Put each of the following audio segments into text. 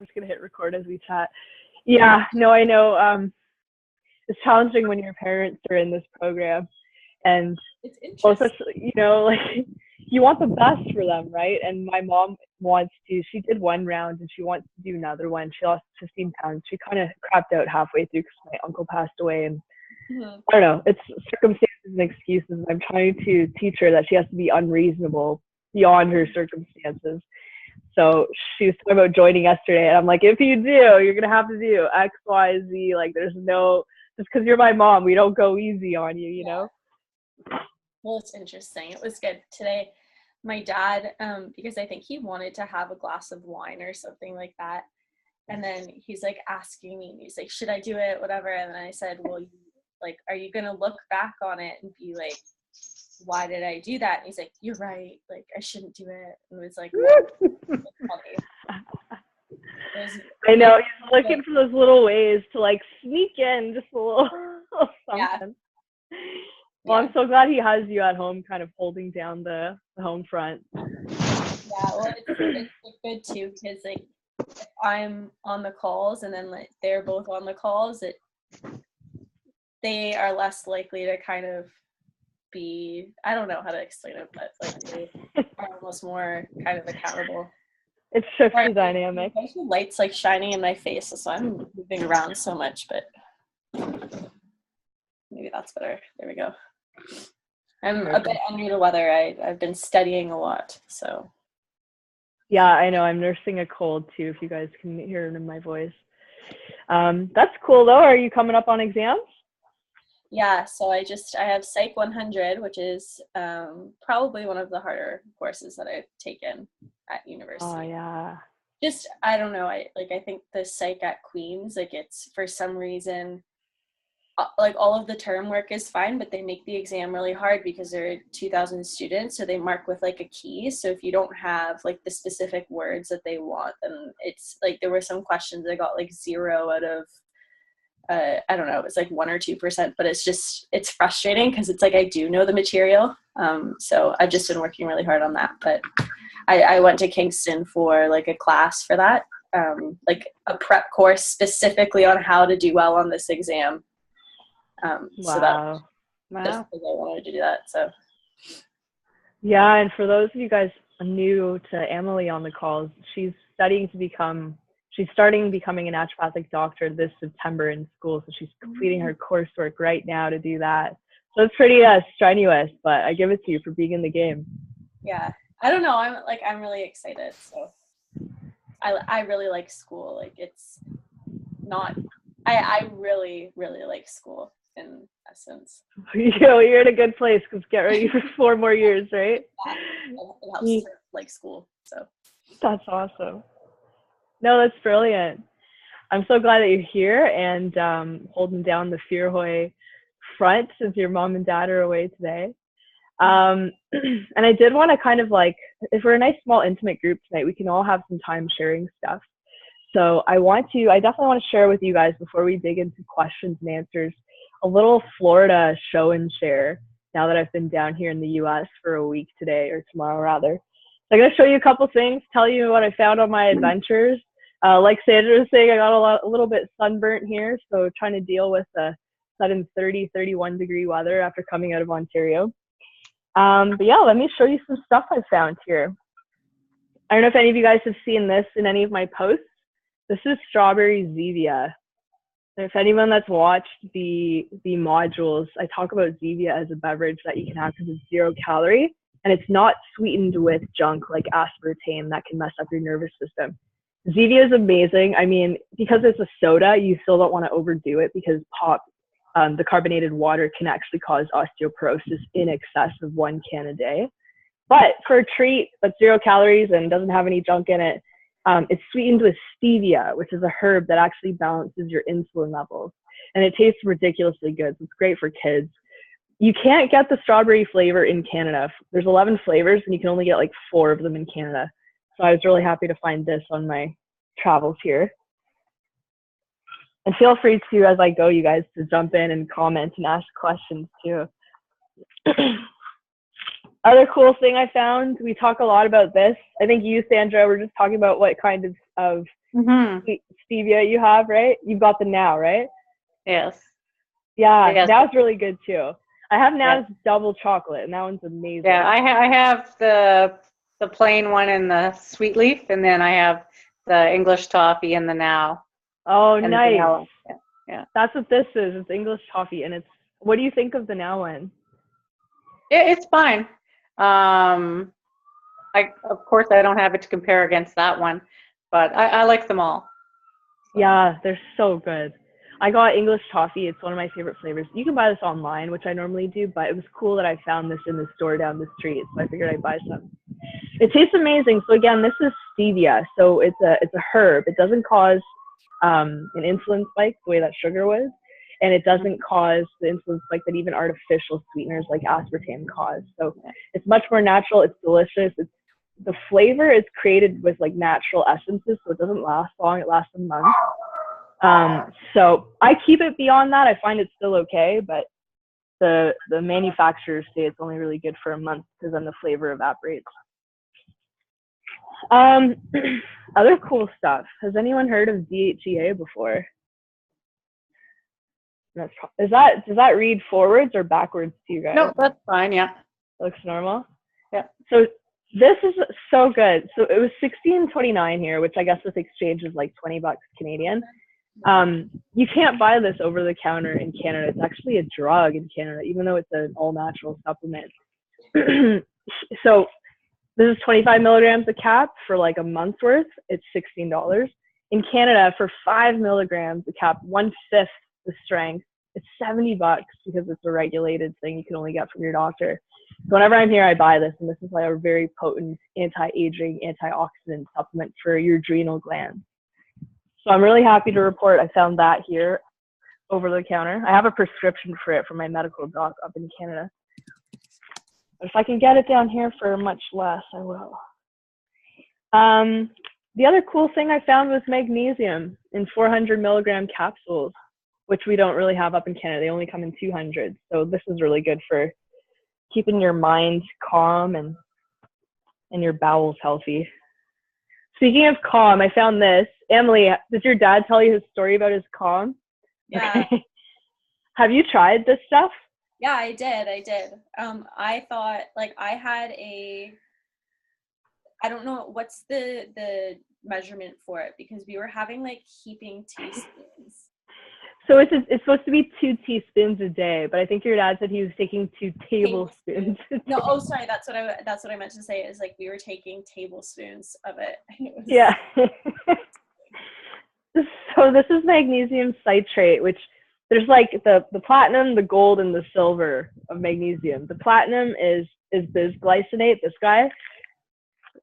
just gonna hit record as we chat. Yeah, no, I know. It's challenging when your parents are in this program, and It's well, interesting. especially like you want the best for them, right? And my mom wants to. She did one round, and she wants to do another one. She lost 15 pounds. She kind of crapped out halfway through because my uncle passed away, and Mhm. I don't know. It's circumstances and excuses. I'm trying to teach her that she has to be unreasonable beyond her circumstances. So she was talking about joining yesterday, and I'm like, if you do, you're gonna have to do X, Y, Z. Like, there's no just because you're my mom, we don't go easy on you, you Yeah. know. Well, it's interesting. It was good today. My dad, because I think he wanted to have a glass of wine or something like that. And then he's like asking me, he's like, should I do it? Whatever. And then I said, well, like, are you going to look back on it and be like, why did I do that? And he's like, you're right. Like, I shouldn't do it. And it was like, funny. It was I really know he's good. looking for those little ways to like sneak in just a little Yeah. something. Well, Yeah. I'm so glad he has you at home, kind of holding down the home front. Yeah. Well, it's like, good too, because like if I'm on the calls and then like they're both on the calls, they are less likely to kind of be, I don't know how to explain it, but like they are almost more kind of accountable. It shifts Sorry, the dynamic. there's lights like shining in my face, so I'm moving around so much, but maybe that's better. There we go. I'm a bit under the weather. I've been studying a lot, so. Yeah, I know. I'm nursing a cold too. If you guys can hear it in my voice. That's cool though. Are you coming up on exams? Yeah, so I have Psych 100, which is probably one of the harder courses that I've taken at Oh university. yeah. Just, I don't know, I think the psych at Queen's, like it's for some reason, like all of the term work is fine, but they make the exam really hard because there are 2,000 students, so they mark with like a key. So if you don't have like the specific words that they want, then it's like there were some questions I got like 0 out of I don't know, it was like 1 or 2%, but it's frustrating because it's like I do know the material. So I've just been working really hard on that. But I went to Kingston for like a class for that, like a prep course specifically on how to do well on this exam. So that Wow. just Wow. because I wanted to do that. So Yeah, and for those of you guys new to Emily on the calls, she's starting becoming a naturopathic doctor this September in school, so she's completing her coursework right now to do that. So it's pretty strenuous, but I give it to you for being in the game. yeah, I don't know. I'm really excited. So I really like school. Like it's not. I really really like school in essence. You're in a good place because get ready for 4 more years, right? Yeah, it helps to like school. So That's awesome. No, that's brilliant. I'm so glad that you're here and holding down the Fearhoy front since your mom and dad are away today. And I did want to kind of like, if we're a nice small intimate group tonight, we can all have some time sharing stuff. So I definitely want to share with you guys before we dig into questions and answers, a little Florida show and share now that I've been down here in the US for a week today, or tomorrow rather. So I'm going to show you a couple things, tell you what I found on my adventures. Like Sandra was saying, I got a little bit sunburnt here, so trying to deal with the sudden 30, 31 degree weather after coming out of Ontario. But yeah, let me show you some stuff I found here. I don't know if any of you guys have seen this in any of my posts. This is strawberry Zevia. And if anyone that's watched the modules, I talk about Zevia as a beverage that you can have because it's 0 calorie and it's not sweetened with junk like aspartame that can mess up your nervous system. Zevia is amazing. I mean, because it's a soda, you still don't want to overdo it because the carbonated water can actually cause osteoporosis in excess of 1 can a day. But for a treat that's 0 calories and doesn't have any junk in it, it's sweetened with stevia, which is a herb that actually balances your insulin levels. And it tastes ridiculously good. So it's great for kids. You can't get the strawberry flavor in Canada. There's 11 flavors, and you can only get like 4 of them in Canada. So I was really happy to find this on my travels here. And feel free to, as I go, you guys, to jump in and comment and ask questions too. Other cool thing I found, we talk a lot about this. I think you, Sandra, were just talking about what kind of Mm-hmm. Stevia you have, right? You've got the Now, right? Yes. Yeah, Yes. Now's really good too. I have Now's Yeah. double chocolate, and that one's amazing. Yeah, I have the plain one and the sweet leaf, and then I have the English toffee and the Now. Oh, And nice. vanilla. Yeah. That's what this is. It's English toffee, and it's. What do you think of the Now one? It's fine. Of course I don't have it to compare against that one, but I like them all. So. Yeah, they're so good. I got English toffee. It's one of my favorite flavors. You can buy this online, which I normally do, but it was cool that I found this in the store down the street, so I figured I'd buy some. It tastes amazing. So again, this is stevia. So it's a herb. It doesn't cause an insulin spike the way that sugar was, and it doesn't cause the insulin spike that even artificial sweeteners like aspartame cause. So it's much more natural. It's delicious. The flavor is created with like natural essences, so it doesn't last long. It lasts a month. So I keep it beyond that. I find it's still okay, but the manufacturers say it's only really good for a month because then the flavor evaporates. Other cool stuff. Has anyone heard of DHEA before? Does that read forwards or backwards to you guys? No, that's fine. Yeah. Looks normal. Yeah. So this is so good. So it was $16.29 here, which I guess with exchange is like $20 Canadian. You can't buy this over the counter in Canada. It's actually a drug in Canada, even though it's an all natural supplement. So this is 25 milligrams a cap for like a month's worth. It's $16. In Canada, for 5 milligrams a cap, 1/5 the strength, it's $70 because it's a regulated thing you can only get from your doctor. So whenever I'm here, I buy this, and this is like a very potent anti-aging, antioxidant supplement for your adrenal glands. So I'm really happy to report I found that here over the counter. I have a prescription for it from my medical doc up in Canada. But if I can get it down here for much less, I will. The other cool thing I found was magnesium in 400 milligram capsules, which we don't really have up in Canada. They only come in 200. So this is really good for keeping your mind calm and your bowels healthy. Speaking of calm, I found this. Emily, did your dad tell you his story about his calm? Yeah. Okay. Have you tried this stuff? Yeah, I did. I thought, like, I had I don't know what's the measurement for it, because we were having like heaping teaspoons. So it's supposed to be 2 teaspoons a day, but I think your dad said he was taking 2 tablespoons. No, oh sorry, that's what I meant to say, is like we were taking tablespoons of it. Yeah. So this is magnesium citrate, which there's like the platinum, the gold, and the silver of magnesium. The platinum is bisglycinate, this guy.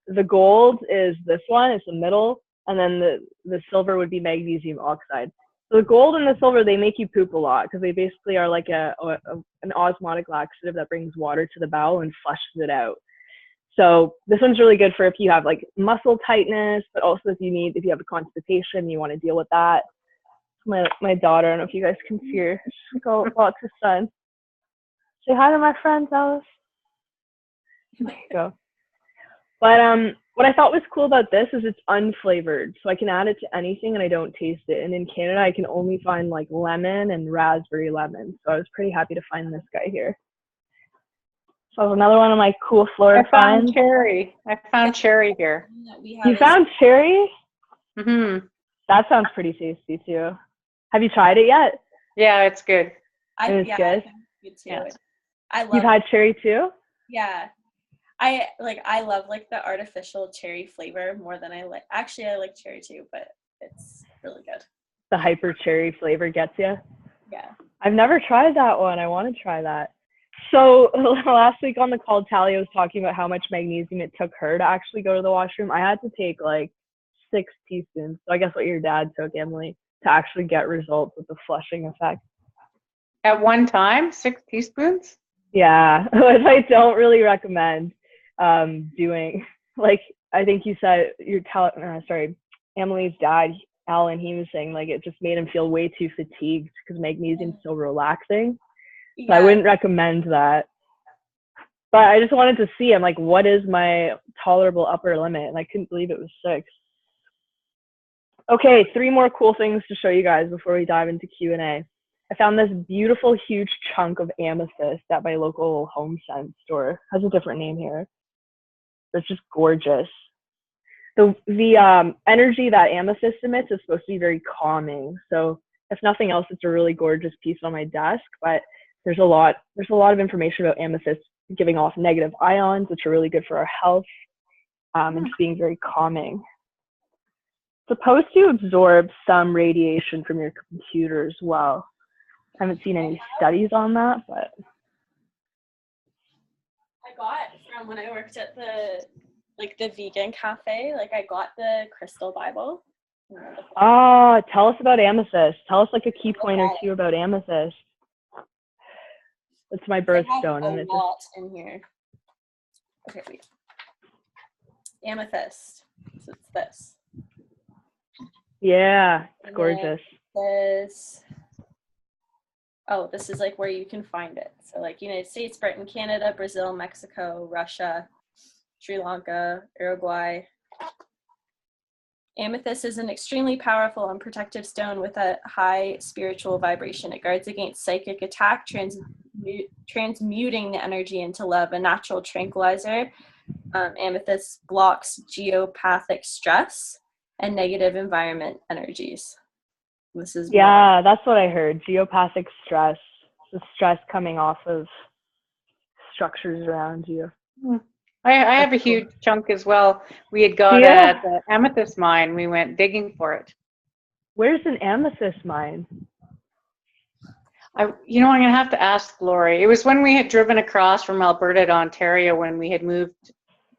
The gold is this one, it's the middle, and then the silver would be magnesium oxide. So the gold and the silver, they make you poop a lot because they basically are like an osmotic laxative that brings water to the bowel and flushes it out. So this one's really good for if you have like muscle tightness, but also if you have a constipation, you want to deal with that. My daughter, I don't know if you guys can see her. She's got lots of sun. Say hi to my friends, Alice. There you go. But what I thought was cool about this is it's unflavored, so I can add it to anything and I don't taste it. And in Canada, I can only find like lemon and raspberry lemon. So I was pretty happy to find this guy here. So another one of my cool Florida finds. I found cherry here. You found cherry? Mm-hmm. That sounds pretty tasty too. Have you tried it yet? Yeah, it's good. It's good. I think it's good too. Yeah. You've had cherry too? Yeah. I love like the artificial cherry flavor more than I like. Actually, I like cherry too, but it's really good. The hyper cherry flavor gets you? Yeah. I've never tried that one. I want to try that. So last week on the call, Talia was talking about how much magnesium it took her to actually go to the washroom. I had to take like 6 teaspoons. So I guess what your dad took, Emily, to actually get results with the flushing effect. At one time, 6 teaspoons? Yeah, which I don't really recommend doing. Like, I think you said Emily's dad, Alan, he was saying like it just made him feel way too fatigued because magnesium's so relaxing. So yeah. I wouldn't recommend that. But I just wanted to see, I'm like, what is my tolerable upper limit? And I couldn't believe it was 6. Okay, 3 more cool things to show you guys before we dive into Q&A. I found this beautiful, huge chunk of amethyst at my local home sense store. It has a different name here. It's just gorgeous. The energy that amethyst emits is supposed to be very calming. So if nothing else, it's a really gorgeous piece on my desk. But there's a lot of information about amethyst giving off negative ions, which are really good for our health, and just being very calming. Supposed to absorb some radiation from your computer as well. I haven't seen any studies on that, but I got from when I worked at the vegan cafe, like I got the Crystal Bible. Tell us about amethyst. Tell us like a key point or two about amethyst. It's my birthstone, and it's a lot in here. Okay, wait. Amethyst. So it's this. Yeah, it's gorgeous. This is like where you can find it. So like United States, Britain, Canada, Brazil, Mexico, Russia, Sri Lanka, Uruguay. Amethyst is an extremely powerful and protective stone with a high spiritual vibration. It guards against psychic attack, transmuting the energy into love, a natural tranquilizer. Amethyst blocks geopathic stress and negative environment energies. That's what I heard. Geopathic stress, the stress coming off of structures around you. I have a huge chunk as well. We had got at the amethyst mine. We went digging for it. Where's an amethyst mine? I'm going to have to ask Lori. It was when we had driven across from Alberta to Ontario when we had moved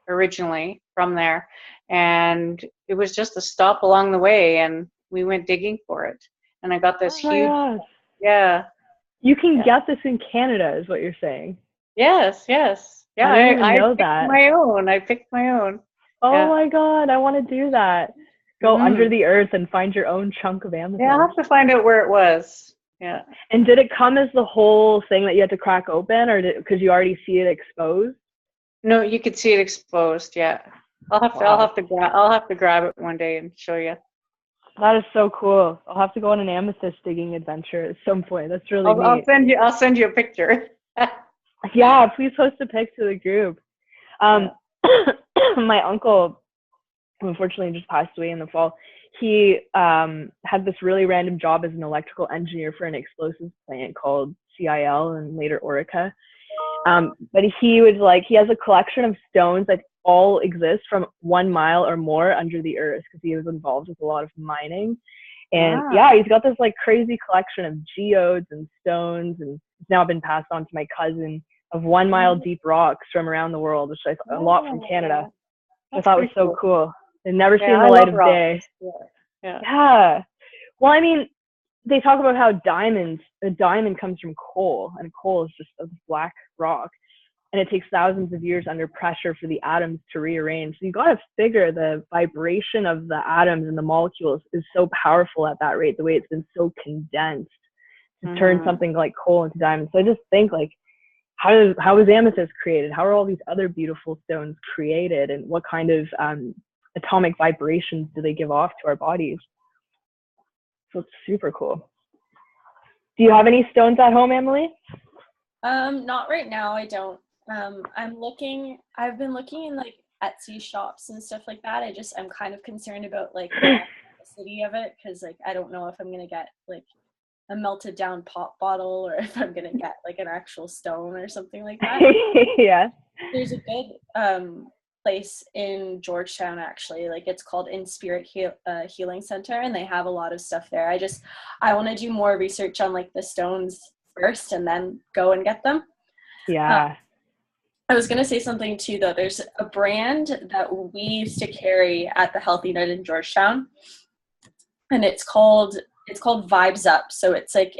originally from there. And it was just a stop along the way, and we went digging for it. And I got this huge, gosh. You can get this in Canada, is what you're saying. Yes. Yeah, I know that. I picked my own. Oh my God, I want to do that. Go under the earth and find your own chunk of amethyst. Yeah, I'll have to find out where it was. Yeah. And did it come as the whole thing that you had to crack open, or because you already see it exposed? No, you could see it exposed. Yeah. I'll have to grab it one day and show you. That is so cool. I'll have to go on an amethyst digging adventure at some point. That's really neat. I'll send you a picture. Yeah, please post a pic to the group. My uncle, who unfortunately just passed away in the fall, he had this really random job as an electrical engineer for an explosives plant called CIL and later Orica. But he has a collection of stones that all exist from 1 mile or more under the earth because he was involved with a lot of mining. And he's got this like crazy collection of geodes and stones, and it's now been passed on to my cousin, of 1 mile deep rocks from around the world, which a lot from Canada. I thought was so cool. They've never seen the light of day. Yeah. Well, I mean, they talk about how a diamond comes from coal, and coal is just a black rock. And it takes thousands of years under pressure for the atoms to rearrange. So you got to figure the vibration of the atoms and the molecules is so powerful at that rate, the way it's been so condensed to turn something like coal into diamonds. So I just think like, how is amethyst created? How are all these other beautiful stones created? And what kind of atomic vibrations do they give off to our bodies? So it's super cool. Do you have any stones at home, Emily? Not right now. I don't. I've been looking in like Etsy shops and stuff like that. I'm kind of concerned about like the city of it, because like I don't know if I'm gonna get like a melted down pop bottle or if I'm gonna get like an actual stone or something like that. Yeah. There's a good place in Georgetown actually, like it's called In Spirit Healing Center, and they have a lot of stuff there. I want to do more research on like the stones first and then go and get them. Yeah. I was going to say something too though. There's a brand that we used to carry at the Healthy Nut in Georgetown, and it's called Vibes Up. So it's like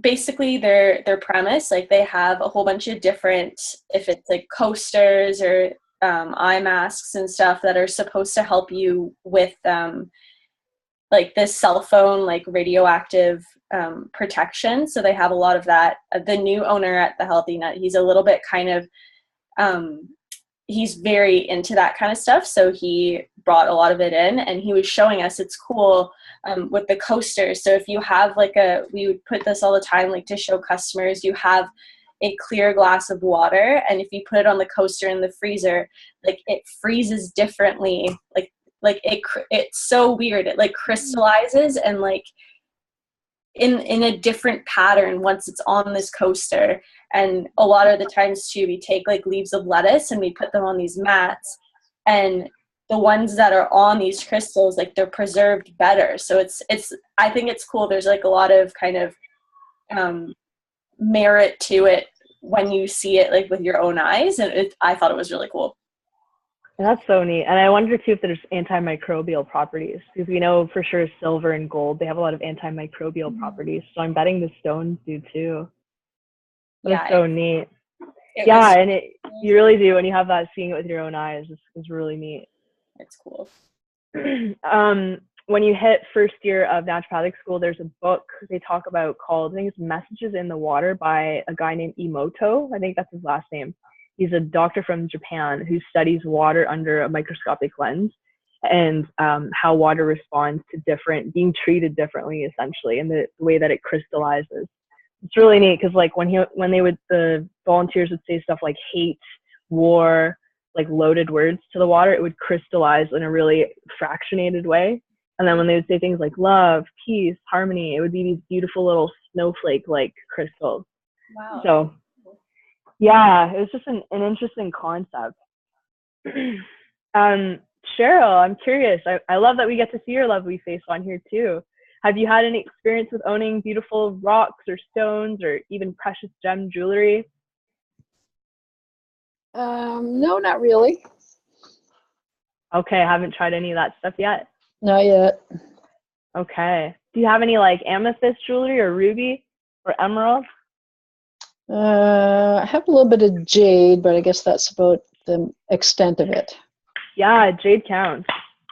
basically their premise, like they have a whole bunch of different, if it's like coasters or eye masks and stuff that are supposed to help you with like this cell phone, like radioactive protection. So they have a lot of that. The new owner at the Healthy Nut, he's a little bit kind of he's very into that kind of stuff. So he brought a lot of it in, and he was showing us it's cool with the coasters. So if you have like we would put this all the time, like to show customers, you have a clear glass of water, and if you put it on the coaster in the freezer, like it freezes differently. Like it's so weird. It like crystallizes and like in a different pattern once it's on this coaster. And a lot of the times too, we take like leaves of lettuce and we put them on these mats, and the ones that are on these crystals, like they're preserved better. So it's I think it's cool. There's like a lot of kind of merit to it when you see it like with your own eyes, and I thought it was really cool. That's so neat. And I wonder too if there's antimicrobial properties, because we know for sure silver and gold, they have a lot of antimicrobial properties. So I'm betting the stones do too. That's so neat. And you really do when you have that, seeing it with your own eyes is really neat. It's cool. When you hit first year of naturopathic school, there's a book they talk about called, I think it's Messages in the Water, by a guy named Emoto. I think that's his last name. He's a doctor from Japan who studies water under a microscopic lens, and how water responds to being treated differently, essentially, and the way that it crystallizes. It's really neat because like the volunteers would say stuff like hate, war, like loaded words to the water, it would crystallize in a really fractionated way. And then when they would say things like love, peace, harmony, it would be these beautiful little snowflake-like crystals. Wow. So yeah, it was just an interesting concept. Cheryl, I'm curious. I love that we get to see your lovely face on here too. Have you had any experience with owning beautiful rocks or stones or even precious gem jewelry? No, not really. Okay, I haven't tried any of that stuff yet. Not yet. Okay. Do you have any like amethyst jewelry or ruby or emerald? I have a little bit of jade, but I guess that's about the extent of it. Yeah, jade counts.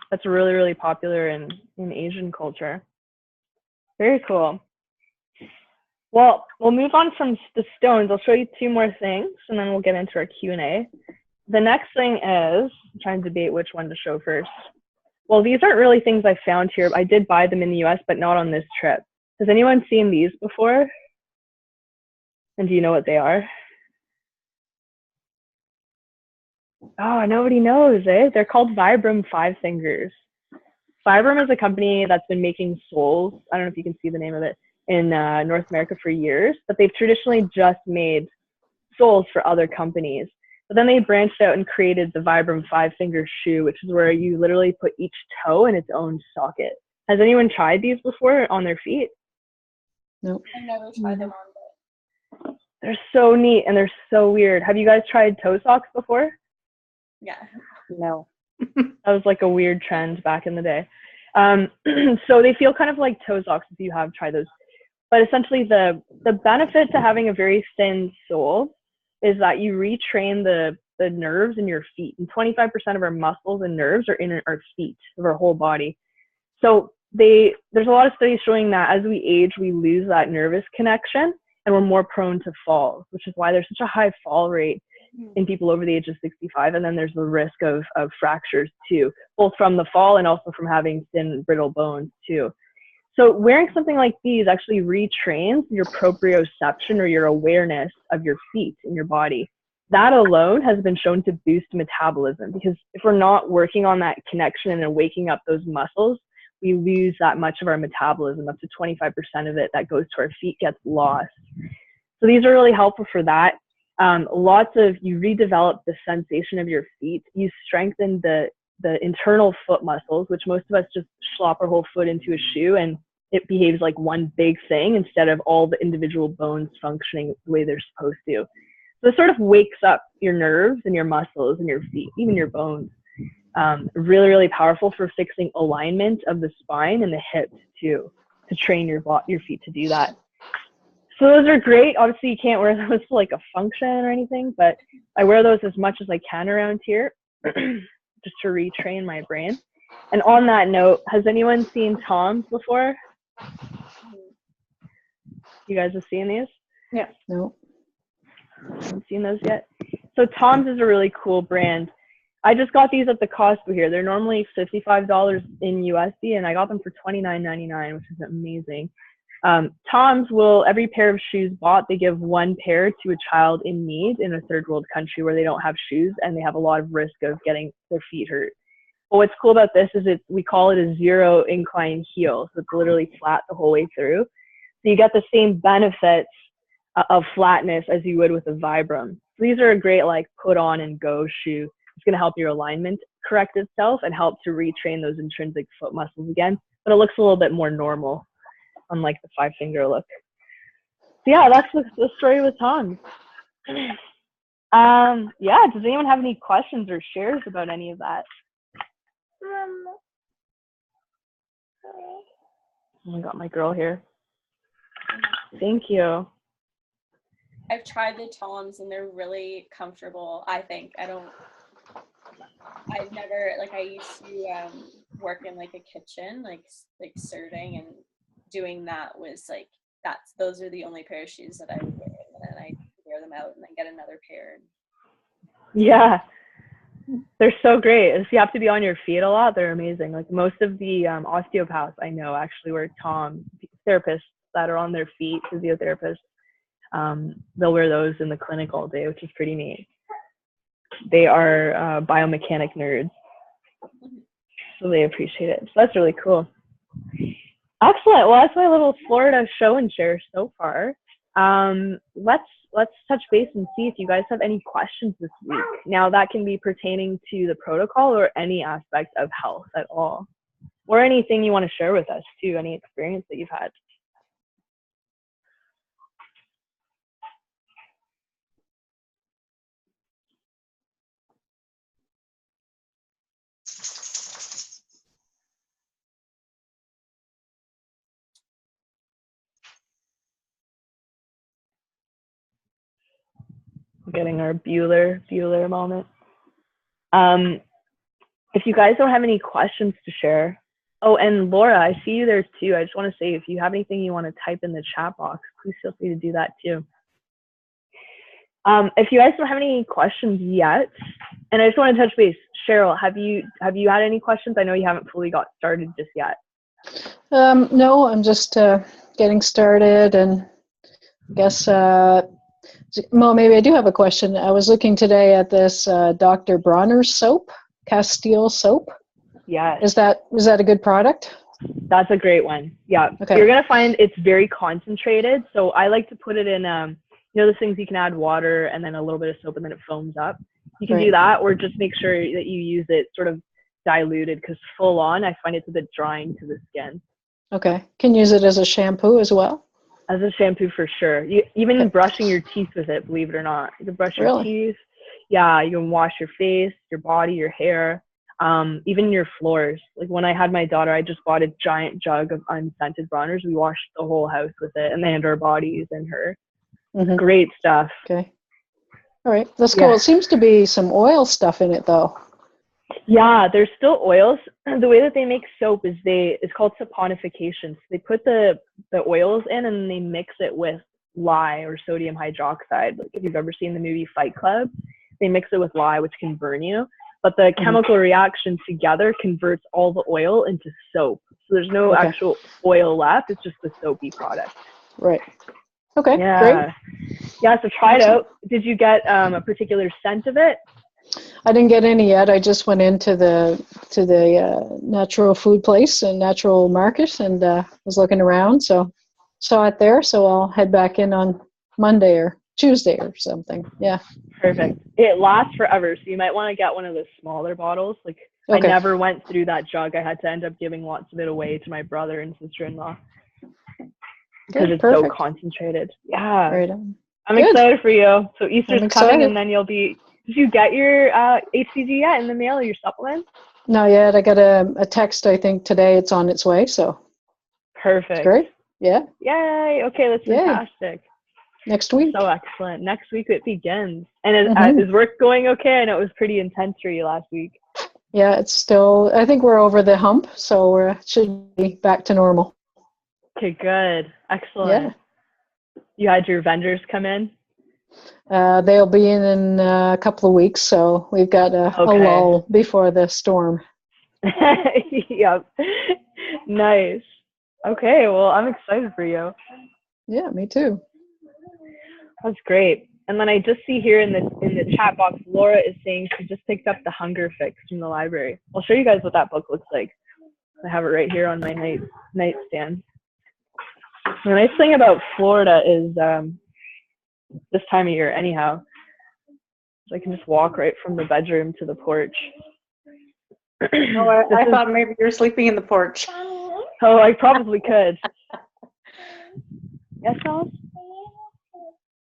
That's really, really popular in Asian culture. Very cool. Well, we'll move on from the stones. I'll show you two more things, and then we'll get into our Q&A. The next thing is, I'm trying to debate which one to show first. Well, these aren't really things I found here. I did buy them in the US, but not on this trip. Has anyone seen these before? And do you know what they are? Oh, nobody knows, eh? They're called Vibram 5 Fingers. Vibram is a company that's been making soles. I don't know if you can see the name of it in North America for years, but they've traditionally just made soles for other companies. But then they branched out and created the Vibram 5 Finger shoe, which is where you literally put each toe in its own socket. Has anyone tried these before on their feet? No. I've never tried them on. They're so neat and they're so weird. Have you guys tried toe socks before? Yeah. No. That was like a weird trend back in the day. So they feel kind of like toe socks if you have tried those. But essentially the benefit to having a very thin sole is that you retrain the nerves in your feet. And 25% of our muscles and nerves are in our feet, of our whole body. So there's a lot of studies showing that as we age, we lose that nervous connection and we're more prone to falls, which is why there's such a high fall rate in people over the age of 65. And then there's the risk of fractures too, both from the fall and also from having thin, brittle bones too. So wearing something like these actually retrains your proprioception, or your awareness of your feet in your body. That alone has been shown to boost metabolism, because if we're not working on that connection and waking up those muscles, we lose that much of our metabolism. Up to 25% of it that goes to our feet gets lost. So these are really helpful for that. You redevelop the sensation of your feet. You strengthen the internal foot muscles, which most of us just slop our whole foot into a shoe and it behaves like one big thing instead of all the individual bones functioning the way they're supposed to. So it sort of wakes up your nerves and your muscles and your feet, even your bones. Really, really powerful for fixing alignment of the spine and the hips too, to train your feet to do that. So those are great. Obviously you can't wear those for like a function or anything, but I wear those as much as I can around here. Just to retrain my brain. And on that note, has anyone seen Toms before? You guys have seen these? Yeah. No. I haven't seen those yet. So Tom's is a really cool brand. I just got these at the Costco here. They're normally $55 in USD, and I got them for $29.99, which is amazing. Tom's will, every pair of shoes bought, they give one pair to a child in need in a third world country where they don't have shoes and they have a lot of risk of getting their feet hurt. But what's cool about this is we call it a zero incline heel. So it's literally flat the whole way through. So you get the same benefits of flatness as you would with a Vibram. So these are a great like put on and go shoe. It's going to help your alignment correct itself and help to retrain those intrinsic foot muscles again. But it looks a little bit more normal, unlike the 5-finger look. So yeah, that's the story with Tom. Yeah, does anyone have any questions or shares about any of that? Oh, I got my girl here. Thank you. I've tried the Toms and they're really comfortable, I think. I've never, like, I used to work in like a kitchen, like serving, and doing that was like, those are the only pair of shoes that I would wear, and then I wear them out and then get another pair. Yeah, they're so great. If you have to be on your feet a lot, they're amazing. Like most of the osteopaths I know actually wear Tom. Therapists that are on their feet, physiotherapists, they'll wear those in the clinic all day, which is pretty neat. They are biomechanic nerds, so they appreciate it. So that's really cool. Excellent. Well, that's my little Florida show and share so far. Let's touch base and see if you guys have any questions this week. Now that can be pertaining to the protocol or any aspect of health at all, or anything you want to share with us too, any experience that you've had. Getting our Bueller moment. If you guys don't have any questions to share, oh, and Laura, I see you there too. I just want to say, if you have anything you want to type in the chat box, please feel free to do that too. If you guys don't have any questions yet, and I just want to touch base, Cheryl, have you had any questions? I know you haven't fully got started just yet. No, I'm just getting started, and I guess, well, maybe I do have a question. I was looking today at this Dr. Bronner's soap, Castile soap. Yeah. Is that a good product? That's a great one. Yeah. Okay. You're going to find it's very concentrated. So I like to put it in, you know, those things you can add water and then a little bit of soap and then it foams up. You can do that, or just make sure that you use it sort of diluted, because full on, I find it's a bit drying to the skin. Okay. Can use it as a shampoo as well? As a shampoo for sure. Even brushing your teeth with it, believe it or not. You can brush your teeth. Yeah, you can wash your face, your body, your hair, even your floors. Like when I had my daughter, I just bought a giant jug of unscented Bronner's. We washed the whole house with it and our bodies and her. Mm-hmm. Great stuff. Okay. All right. That's cool. It seems to be some oil stuff in it though. Yeah, there's still oils. The way that they make soap is it's called saponification. So they put the oils in and they mix it with lye or sodium hydroxide. Like if you've ever seen the movie Fight Club, they mix it with lye, which can burn you. But the chemical reaction together converts all the oil into soap. So there's no actual oil left. It's just the soapy product. Right. Okay. Yeah. Great. Yeah. So try it out. Did you get a particular scent of it? I didn't get any yet. I just went into the natural food place and natural market and was looking around. So saw it there. So I'll head back in on Monday or Tuesday or something. Yeah. Perfect. It lasts forever. So you might want to get one of the smaller bottles. Like I never went through that jug. I had to end up giving lots of it away to my brother and sister-in-law because it's so concentrated. Yeah. Right on. I'm excited for you. So Easter's coming and then you'll be, did you get your HCG yet in the mail or your supplements? Not yet. I got a text, I think today it's on its way. So perfect. That's great. Yeah. Yay. Okay. That's fantastic. Next week. So excellent. Next week it begins. And is work going okay? I know it was pretty intense for you last week. Yeah, it's still, I think we're over the hump. So we should be back to normal. Okay, good. Excellent. Yeah. You had your vendors come in? They'll be in a couple of weeks, so we've got a lull before the storm. Yep. Nice. Okay, well, I'm excited for you. Yeah, me too. That's great. And then I just see here in the chat box, Laura is saying she just picked up The Hunger Fix from the library. I'll show you guys what that book looks like. I have it right here on my nightstand. The nice thing about Florida is this time of year, anyhow, so I can just walk right from the bedroom to the porch. No, I thought maybe you're sleeping in the porch. Oh, I probably could. Yes, Alice?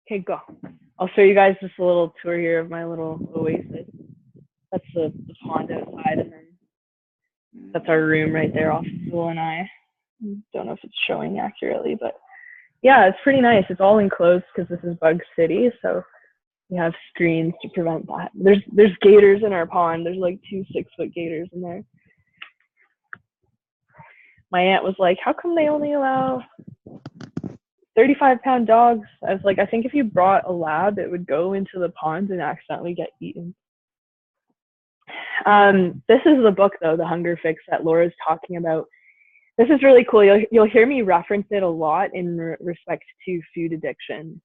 Okay, go. I'll show you guys just a little tour here of my little oasis. That's the pond outside, and then that's our room right there off Zool and I. Don't know if it's showing accurately, but yeah, it's pretty nice. It's all enclosed because this is Bug City, so we have screens to prevent that. There's gators in our pond. There's like 2 6-foot gators in there. My aunt was like, how come they only allow 35-pound dogs? I was like, I think if you brought a lab, it would go into the pond and accidentally get eaten. This is the book, though, The Hunger Fix, that Laura's talking about. This is really cool. You'll hear me reference it a lot in respect to food addiction.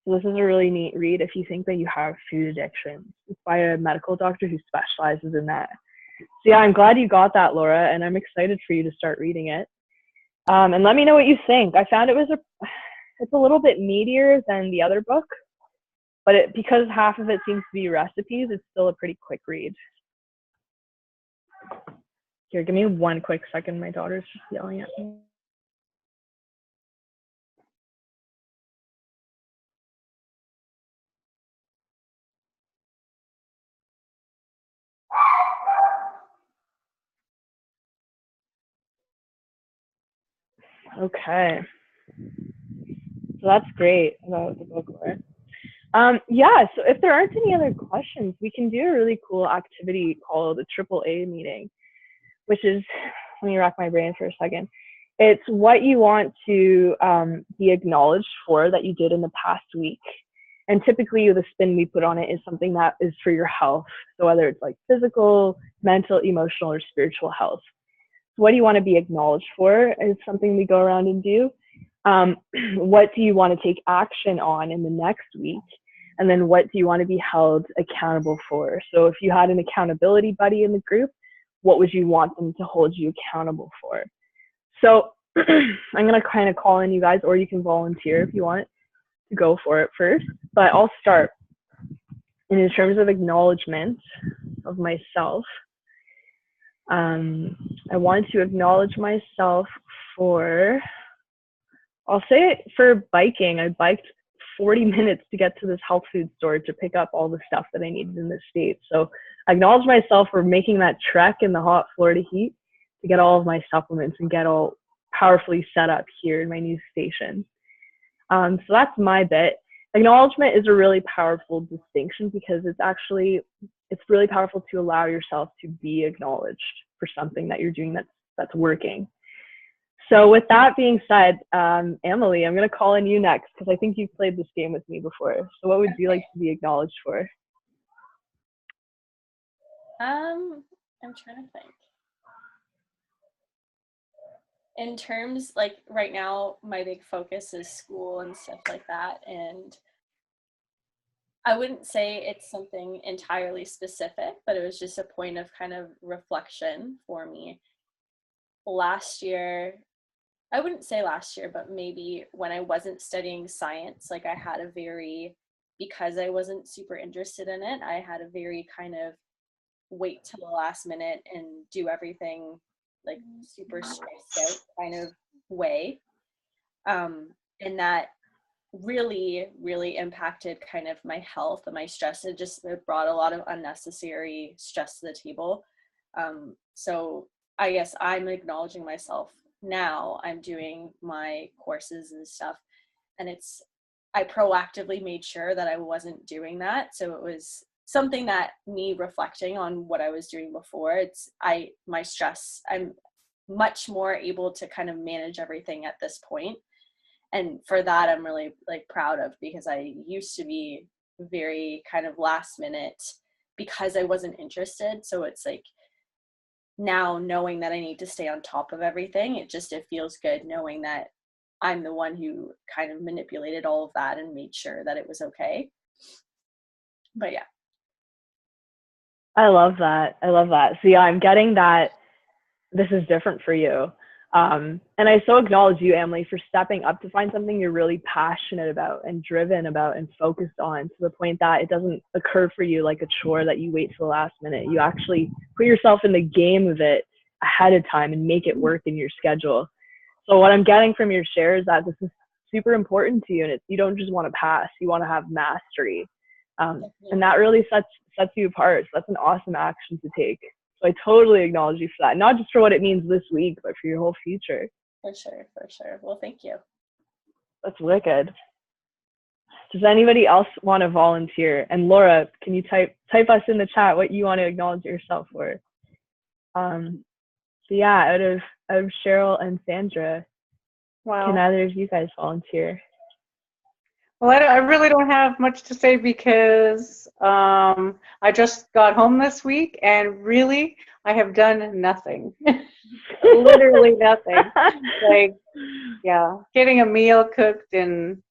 So this is a really neat read if you think that you have food addiction. It's by a medical doctor who specializes in that. So yeah, I'm glad you got that, Laura, and I'm excited for you to start reading it. And let me know what you think. I found it's a little bit meatier than the other book, but because half of it seems to be recipes, it's still a pretty quick read. Here, give me 1 quick second. My daughter's just yelling at me. Okay. So that's great about the book, Laura. Yeah, so if there aren't any other questions, we can do a really cool activity called a AAA meeting, which is, let me rack my brain for a second. It's what you want to be acknowledged for that you did in the past week. And typically the spin we put on it is something that is for your health. So whether it's like physical, mental, emotional, or spiritual health. So what do you want to be acknowledged for is something we go around and do. What do you want to take action on in the next week? And then what do you want to be held accountable for? So if you had an accountability buddy in the group, what would you want them to hold you accountable for? So I'm going to kind of call in you guys, or you can volunteer if you want to go for it first. But I'll start. And in terms of acknowledgement of myself, I want to acknowledge myself for, I'll say it for biking. I biked 40 minutes to get to this health food store to pick up all the stuff that I needed in the state. So I acknowledge myself for making that trek in the hot Florida heat to get all of my supplements and get all powerfully set up here in my new station. So that's my bit. Acknowledgement is a really powerful distinction because it's really powerful to allow yourself to be acknowledged for something that you're doing that's working. So with that being said, Emily, I'm going to call in you next because I think you've played this game with me before. So what would you like to be acknowledged for? I'm trying to think. In terms, like right now, my big focus is school and stuff like that. And I wouldn't say it's something entirely specific, but it was just a point of kind of reflection for me. Last year, I wouldn't say last year, but maybe when I wasn't studying science, like I had because I wasn't super interested in it, I had a very kind of wait till the last minute and do everything like super stressed out kind of way. And that really, really impacted kind of my health and my stress. It brought a lot of unnecessary stress to the table. So I guess I'm acknowledging myself now. I'm doing my courses and stuff, and I proactively made sure that I wasn't doing that. So it was something that me reflecting on what I was doing before, my stress, I'm much more able to kind of manage everything at this point. And for that, I'm really like proud of, because I used to be very kind of last minute because I wasn't interested. So it's like now knowing that I need to stay on top of everything, it feels good knowing that I'm the one who kind of manipulated all of that and made sure that it was okay. But yeah. I love that. I love that. So yeah, I'm getting that this is different for you. And I so acknowledge you, Emily, for stepping up to find something you're really passionate about and driven about and focused on, to the point that it doesn't occur for you like a chore that you wait till the last minute. You actually put yourself in the game of it ahead of time and make it work in your schedule. So what I'm getting from your share is that this is super important to you, and you don't just want to pass, you want to have mastery. And that really sets you apart. So that's an awesome action to take. So I totally acknowledge you for that, not just for what it means this week, but for your whole future. For sure. Well, thank you. That's wicked. Does anybody else want to volunteer? And Laura, can you type us in the chat what you want to acknowledge yourself for? So yeah, out of Cheryl and Sandra, Wow. can either of you guys volunteer? Well, I really don't have much to say because I just got home this week, and really I have done nothing. Literally nothing. Like, yeah, getting a meal cooked and,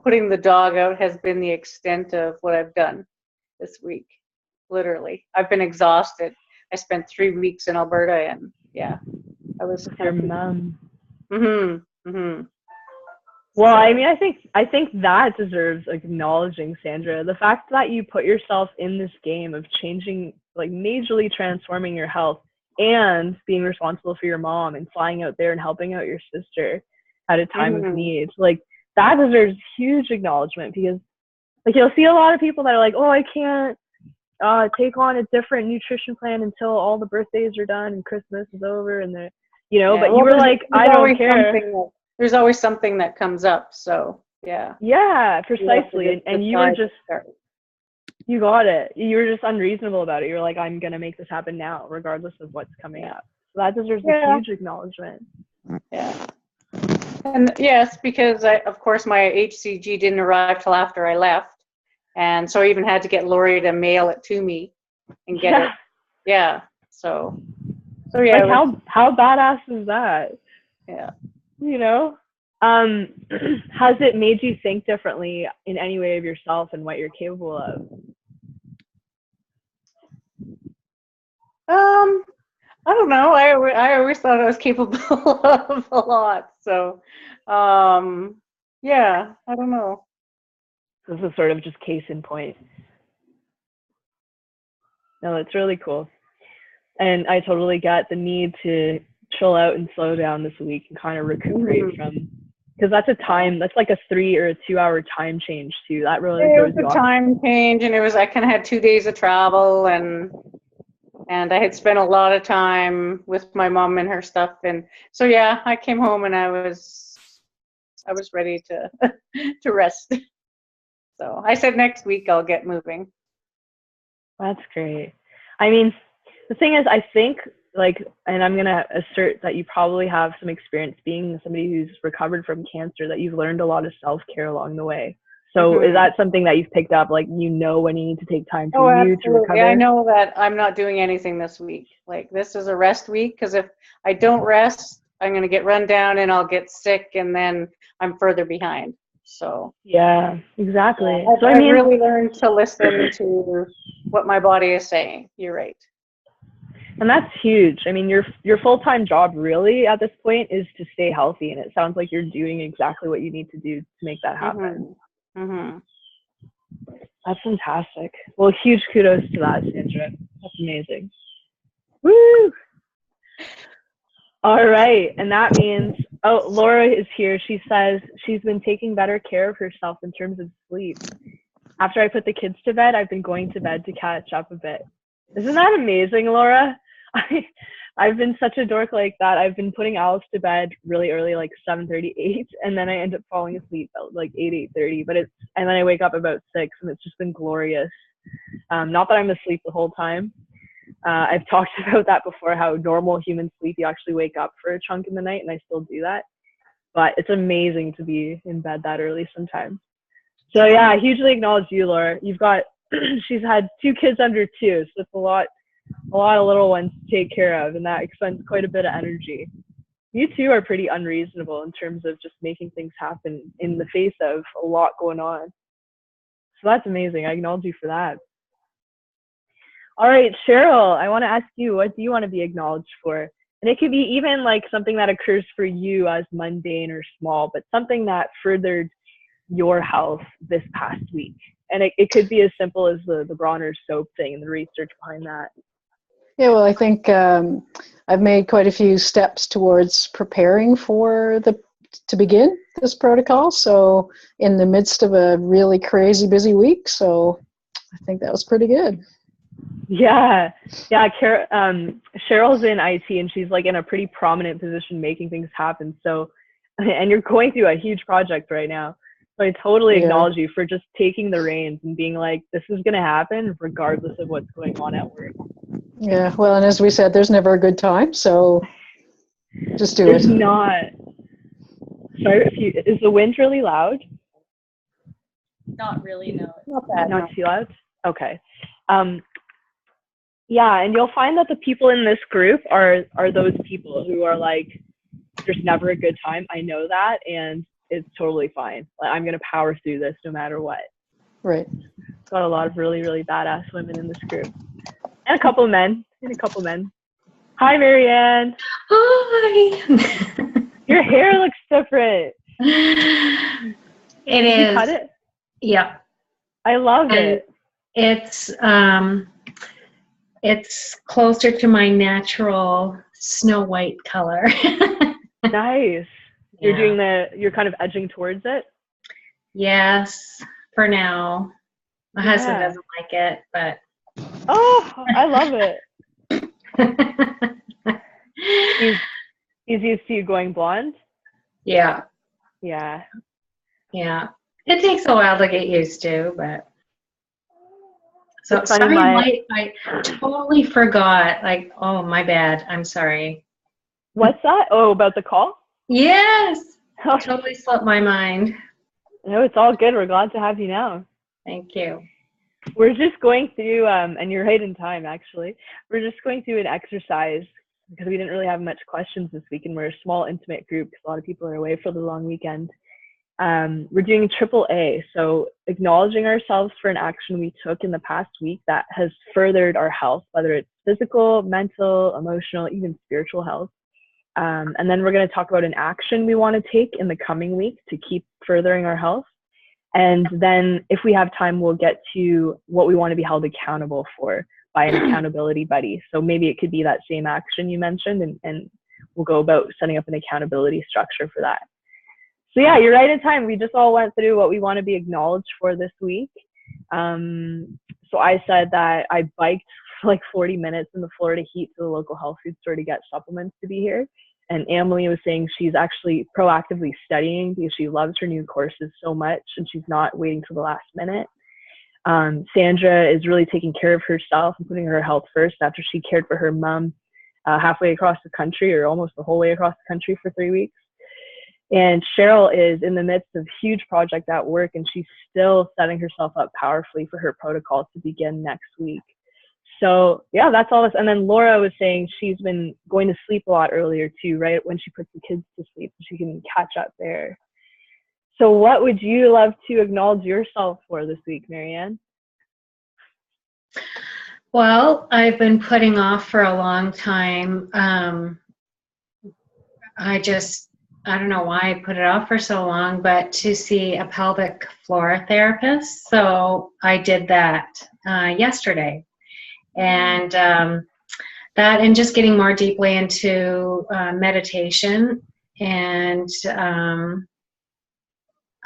putting the dog out has been the extent of what I've done this week. Literally. I've been exhausted. I spent 3 weeks in Alberta, and yeah, I was Your mom. Well, I mean, I think that deserves acknowledging, Sandra. The fact that you put yourself in this game of changing, like majorly transforming your health, and being responsible for your mom and flying out there and helping out your sister at a time of need, like that deserves huge acknowledgement. Because like you'll see a lot of people that are like, oh, I can't take on a different nutrition plan until all the birthdays are done and Christmas is over, and but you were like, I don't care. There's always something that comes up, so yeah. Yeah, precisely. And you were just, you got it. You were just unreasonable about it. You were like, I'm gonna make this happen now, regardless of what's coming up. So that deserves a huge acknowledgement. Yeah. And yes, because of course my HCG didn't arrive till after I left, and so I even had to get Lori to mail it to me and get it. Yeah. So yeah. Like how badass is that? Yeah. Has it made you think differently in any way of yourself and what you're capable of? I don't know. I always thought I was capable of a lot. So, yeah, I don't know. This is sort of just case in point. No, it's really cool. And I totally get the need to chill out and slow down this week and kind of recuperate from, because that's like a 3 or a 2 hour time change too. That really throws you off. It was a time change, and I kind of had 2 days of travel, and I had spent a lot of time with my mom and her stuff, and so yeah, I came home and I was ready to to rest. So I said next week I'll get moving. That's great. I mean, the thing is, I think, and I'm going to assert that you probably have some experience being somebody who's recovered from cancer, that you've learned a lot of self-care along the way. So is that something that you've picked up, like, when you need to take time for you to recover? I know that I'm not doing anything this week. Like, this is a rest week, because if I don't rest, I'm going to get run down and I'll get sick, and then I'm further behind. So yeah, exactly. Yeah, so I really learned to listen to what my body is saying. You're right. And that's huge. I mean, your full-time job really at this point is to stay healthy, and it sounds like you're doing exactly what you need to do to make that happen. That's fantastic. Well, huge kudos to that, Sandra. That's amazing. Woo! All right, and that means, Laura is here. She says she's been taking better care of herself in terms of sleep. After I put the kids to bed, I've been going to bed to catch up a bit. Isn't that amazing, Laura? I've been such a dork like that. I've been putting Alice to bed really early, like 7:38, and then I end up falling asleep at like 8:30. And then I wake up about 6, and it's just been glorious. Not that I'm asleep the whole time. I've talked about that before, how normal human sleep, you actually wake up for a chunk in the night, and I still do that. but it's amazing to be in bed that early sometimes. So yeah, I hugely acknowledge you, Laura. You've got, she's had 2 kids under 2, so it's a lot of little ones to take care of, and that expends quite a bit of energy. You two are pretty unreasonable in terms of just making things happen in the face of a lot going on. So that's amazing. I acknowledge you for that. All right, Cheryl, I want to ask you, what do you want to be acknowledged for? And it could be even like something that occurs for you as mundane or small, but something that furthered your health this past week. And it could be as simple as the Bronner's soap thing and the research behind that. Yeah, well, I think I've made quite a few steps towards preparing to begin this protocol. So in the midst of a really crazy busy week, so I think that was pretty good. Yeah. Cheryl's in IT, and she's like in a pretty prominent position making things happen. So, and you're going through a huge project right now. So I totally acknowledge you for just taking the reins and being like, this is going to happen regardless of what's going on at work. Yeah, well, and as we said, there's never a good time, so just do it. There's not. Sorry, is the wind really loud? Not really, no. Not bad. Not too loud? Okay. Yeah, and you'll find that the people in this group are those people who are like, there's never a good time. I know that, and it's totally fine. Like, I'm going to power through this no matter what. Right. Got a lot of really, really badass women in this group. And a couple of men. Hi, Marianne. Hi. Your hair looks different. It Did is. you cut it? Yeah. I love it. It's closer to my natural snow white color. Nice. You're kind of edging towards it? Yes, for now. My husband Yeah. doesn't like it, but Oh, I love it. He's used to you going blonde? yeah. Yeah. It takes a while to get used to, but so It's funny, sorry, I totally forgot. Like, oh, my bad. I'm sorry. What's that? Oh, about the call? Yes, Oh, totally slipped my mind. no, it's all good. We're glad to have you now. Thank you. We're just going through, and you're right in time, actually. We're just going through an exercise because we didn't really have much questions this week, and we're a small, intimate group because a lot of people are away for the long weekend. We're doing AAA, so acknowledging ourselves for an action we took in the past week that has furthered our health, whether it's physical, mental, emotional, even spiritual health. And then we're going to talk about an action we want to take in the coming week to keep furthering our health. And then if we have time, we'll get to what we want to be held accountable for by an accountability buddy. So maybe it could be that same action you mentioned, and we'll go about setting up an accountability structure for that. So yeah, you're right in time. We just all went through what we want to be acknowledged for this week. So I said that I biked for like 40 minutes in the Florida heat to the local health food store to get supplements to be here. And Emily was saying she's actually proactively studying because she loves her new courses so much and she's not waiting till the last minute. Sandra is really taking care of herself and putting her health first after she cared for her mom halfway across the country, or almost the whole way across the country, for 3 weeks. And Cheryl is in the midst of a huge project at work, and she's still setting herself up powerfully for her protocol to begin next week. So yeah, that's all this. And then Laura was saying she's been going to sleep a lot earlier too, right when she puts the kids to sleep, so she can catch up there. So what would you love to acknowledge yourself for this week, Marianne? Well, I've been putting off for a long time. I don't know why I put it off for so long, but to see a pelvic floor therapist. So I did that yesterday. And that, and just getting more deeply into meditation. And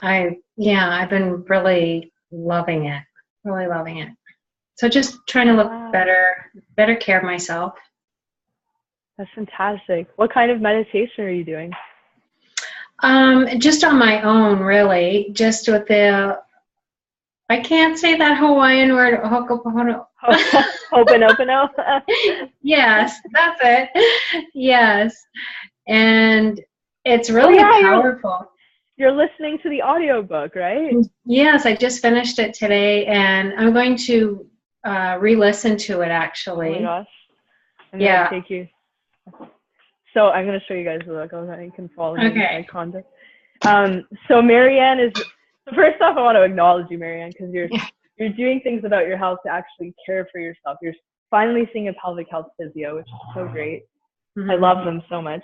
I've been really loving it. So just trying to look better care of myself. That's fantastic. What kind of meditation are you doing? Just on my own, really. Just with I can't say that Hawaiian word, ho'oponopono. Ho'oponopono? Yes, that's it. Yes. And It's really yeah, powerful. You're listening to the audiobook, right? Yes, I just finished it today, and I'm going to re-listen to it Oh actually. my gosh. I'm Yeah. gonna take you. So I'm gonna show you guys the look. You can follow me Okay. my conduct. So Marianne is. So first off, I want to acknowledge you, Marianne, because you're doing things about your health to actually care for yourself. You're finally seeing a pelvic health physio, which is so great. Mm-hmm. I love them so much.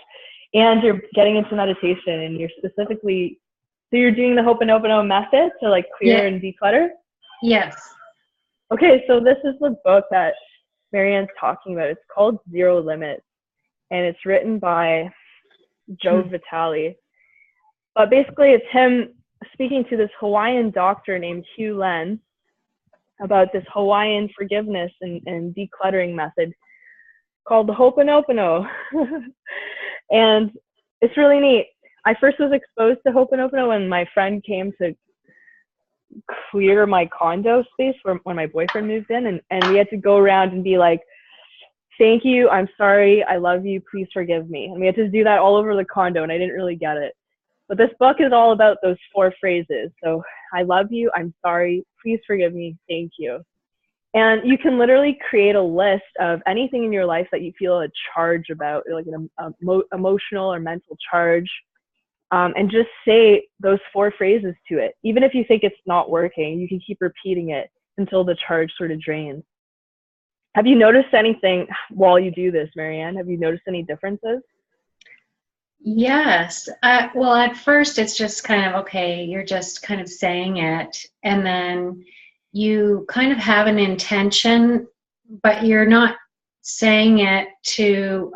And you're getting into meditation, and you're specifically, so you're doing the Ho'oponopono method to like clear and declutter? Yes. Okay, so this is the book that Marianne's talking about. It's called Zero Limits, and it's written by Joe Vitale. But basically, it's him speaking to this Hawaiian doctor named Hugh Len about this Hawaiian forgiveness and decluttering method called the Ho'oponopono. And it's really neat. I first was exposed to Ho'oponopono when my friend came to clear my condo space when my boyfriend moved in, and we had to go around and be like, thank you, I'm sorry, I love you, please forgive me. And we had to do that all over the condo, and I didn't really get it. But this book is all about those 4 phrases. So I love you, I'm sorry, please forgive me, thank you. And you can literally create a list of anything in your life that you feel a charge about, like an emotional or mental charge, and just say those 4 phrases to it. Even if you think it's not working, you can keep repeating it until the charge sort of drains. Have you noticed anything while you do this, Marianne? Have you noticed any differences? Yes. Well, at first it's just kind of, okay, you're just kind of saying it, and then you kind of have an intention, but you're not saying it to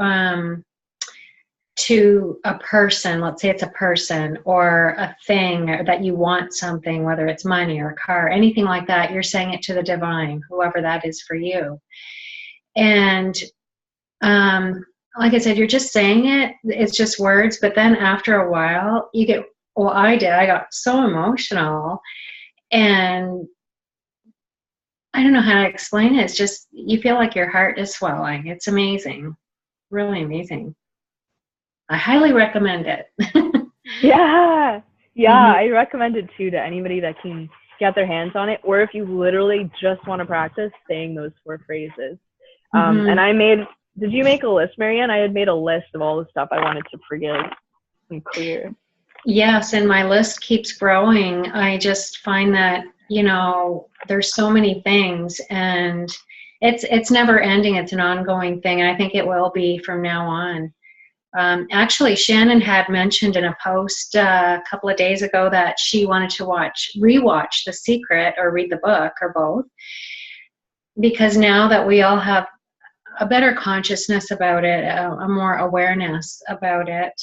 a person. Let's say it's a person or a thing, or that you want something, whether it's money or a car, anything like that. You're saying it to the divine, whoever that is for you. And like I said, you're just saying it. It's just words. But then after a while, you get, well, I got so emotional, and I don't know how to explain it. It's just, you feel like your heart is swelling. It's amazing. Really amazing. I highly recommend it. Yeah. Yeah, Mhm. I recommend it too to anybody that can get their hands on it, or if you literally just want to practice saying those 4 phrases. Mhm. And did you make a list, Marianne? I had made a list of all the stuff I wanted to forgive and clear. Yes, and my list keeps growing. I just find that, there's so many things, and it's never ending. It's an ongoing thing. I think it will be from now on. Actually, Shannon had mentioned in a post a couple of days ago that she wanted to rewatch The Secret or read the book, or both, because now that we all have a better consciousness about it, a more awareness about it.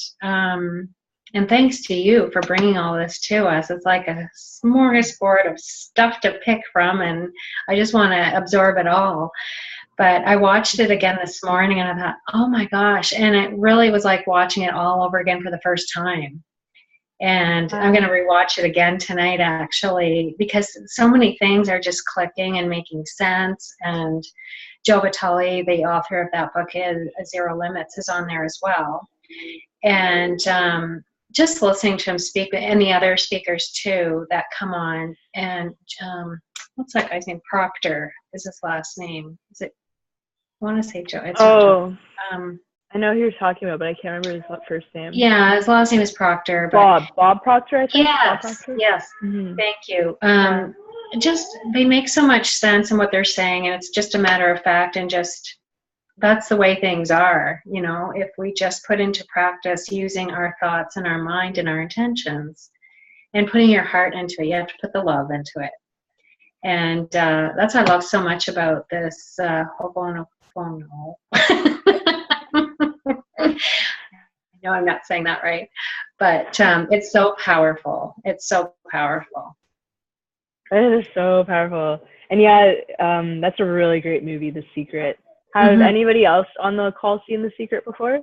And thanks to you for bringing all this to us. It's like a smorgasbord of stuff to pick from, and I just want to absorb it all. But I watched it again this morning, and I thought, oh my gosh. And it really was like watching it all over again for the first time. And I'm going to rewatch it again tonight, actually, because so many things are just clicking and making sense. And Joe Vitale, the author of that book, Zero Limits, is on there as well. And just listening to him speak, and the other speakers too that come on. And what's that guy's name? Proctor is his last name. Is it? I want to say Joe. It's not Joe. I know who you're talking about, but I can't remember his first name. Yeah, his last name is Proctor. But Bob Proctor, I think. Yes, Proctor? yes. Mm-hmm. Thank you. Just, they make so much sense in what they're saying, and it's just a matter of fact, and just, that's the way things are, if we just put into practice using our thoughts and our mind and our intentions and putting your heart into it. You have to put the love into it. And that's what I love so much about this Ho'oponopono. I know I'm not saying that right, but it's so powerful. It's so powerful. It is so powerful. And yeah, that's a really great movie, The Secret. Has anybody else on the call seen The Secret before?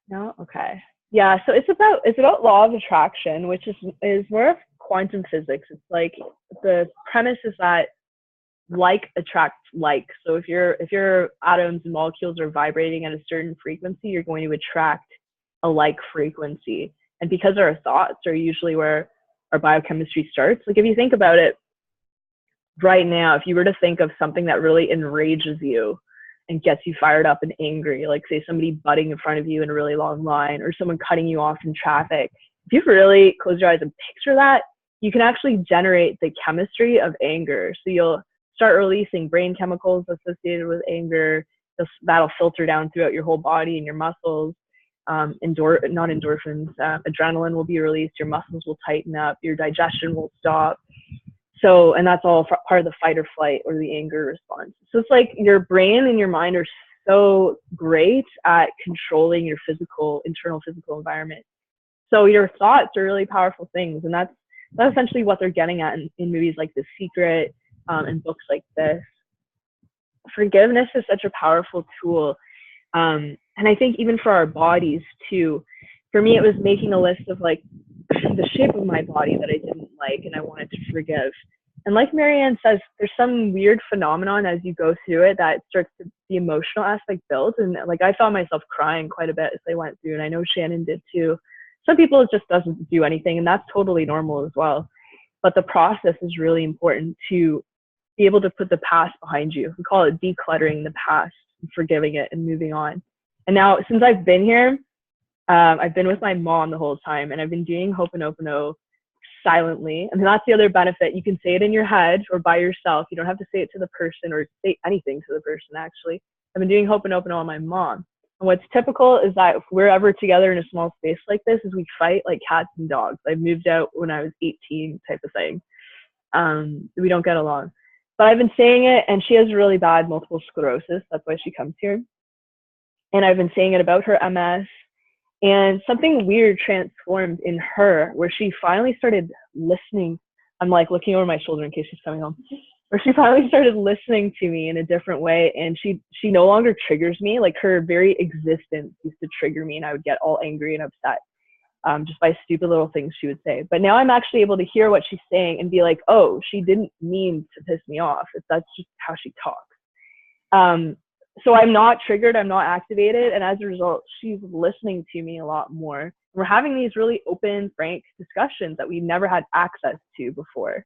No? Okay. Yeah, so it's about law of attraction, which is more of quantum physics. It's like, the premise is that like attracts like. So if your atoms and molecules are vibrating at a certain frequency, you're going to attract a like frequency. And because our thoughts are usually where our biochemistry starts, like if you think about it right now, if you were to think of something that really enrages you and gets you fired up and angry, like say somebody butting in front of you in a really long line or someone cutting you off in traffic, if you really close your eyes and picture that, you can actually generate the chemistry of anger. So you'll start releasing brain chemicals associated with anger. That'll filter down throughout your whole body and your muscles. Not endorphins, adrenaline will be released, your muscles will tighten up, your digestion will stop. So, and that's all part of the fight or flight or the anger response. So it's like your brain and your mind are so great at controlling your internal physical environment. So your thoughts are really powerful things. And that's essentially what they're getting at in movies like The Secret, and books like this. Forgiveness is such a powerful tool. And I think even for our bodies too, for me, it was making a list of like the shape of my body that I didn't like and I wanted to forgive. And like Marianne says, there's some weird phenomenon as you go through it that starts to, the emotional aspect builds. And like I found myself crying quite a bit as I went through, and I know Shannon did too. Some people, it just doesn't do anything, and that's totally normal as well. But the process is really important to be able to put the past behind you. We call it decluttering the past, forgiving it, and moving on. And now, since I've been here, I've been with my mom the whole time, and I've been doing Ho'oponopono silently. And that's the other benefit. You can say it in your head or by yourself. You don't have to say it to the person or say anything to the person, actually. I've been doing Ho'oponopono on my mom. And what's typical is that if we're ever together in a small space like this, is we fight like cats and dogs. I moved out when I was 18 type of thing. We don't get along. But I've been saying it, and she has really bad multiple sclerosis. That's why she comes here. And I've been saying it about her MS. And something weird transformed in her, where she finally started listening. I'm like looking over my shoulder in case she's coming home. Where she finally started listening to me in a different way, and she no longer triggers me. Like her very existence used to trigger me, and I would get all angry and upset just by stupid little things she would say. But now I'm actually able to hear what she's saying and be like, oh, she didn't mean to piss me off. That's just how she talks. So I'm not triggered, I'm not activated, and as a result, she's listening to me a lot more. We're having these really open, frank discussions that we never had access to before.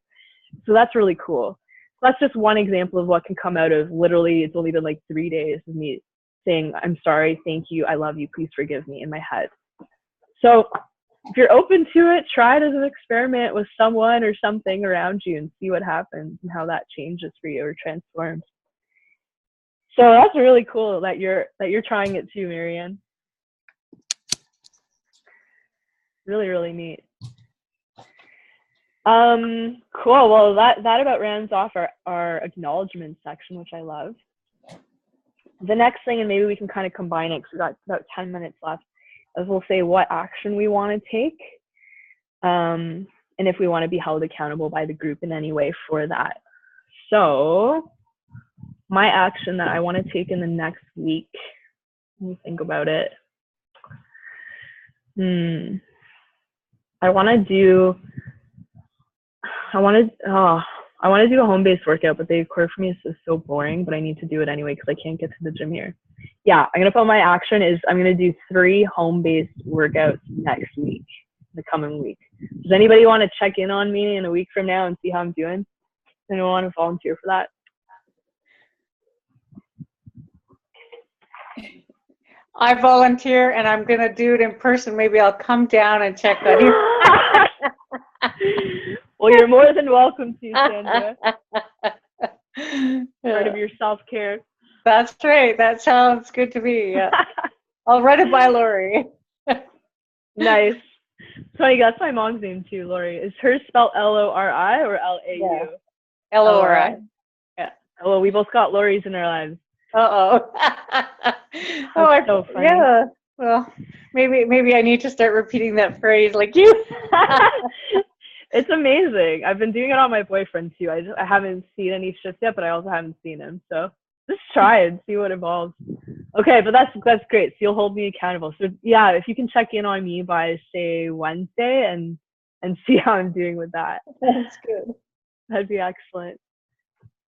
So that's really cool. So that's just one example of what can come out of literally, it's only been like 3 days of me saying, I'm sorry, thank you, I love you, please forgive me in my head. So if you're open to it, try it as an experiment with someone or something around you and see what happens and how that changes for you or transforms. So that's really cool that you're trying it too, Marianne. Really, really neat. Cool. Well, that about rounds off our acknowledgement section, which I love. The next thing, and maybe we can kind of combine it because we've got about 10 minutes left, is we'll say what action we want to take, and if we want to be held accountable by the group in any way for that. So my action that I want to take in the next week, let me think about it. I want to do a home-based workout, but the core for me is just so boring, but I need to do it anyway because I can't get to the gym here. Yeah, I'm going to put my action is I'm going to do 3 home-based workouts next week, the coming week. Does anybody want to check in on me in a week from now and see how I'm doing? Does anyone want to volunteer for that? I volunteer, and I'm going to do it in person. Maybe I'll come down and check on you. Well, you're more than welcome to, Sandra. Part of your self-care. That's right. That sounds good to me. Yeah. I'll run it by Lori. Nice. Funny, that's my mom's name too, Lori. Is hers spelled Lori or Lau? Yeah. Lori. Yeah. Well, we both got Loris in our lives. Oh, so funny. Yeah. Well, maybe I need to start repeating that phrase like you. It's amazing. I've been doing it on my boyfriend too. I haven't seen any shifts yet, but I also haven't seen him. So just try and see what evolves. Okay, but that's great. So you'll hold me accountable. So yeah, if you can check in on me by say Wednesday and see how I'm doing with that. That's good. That'd be excellent.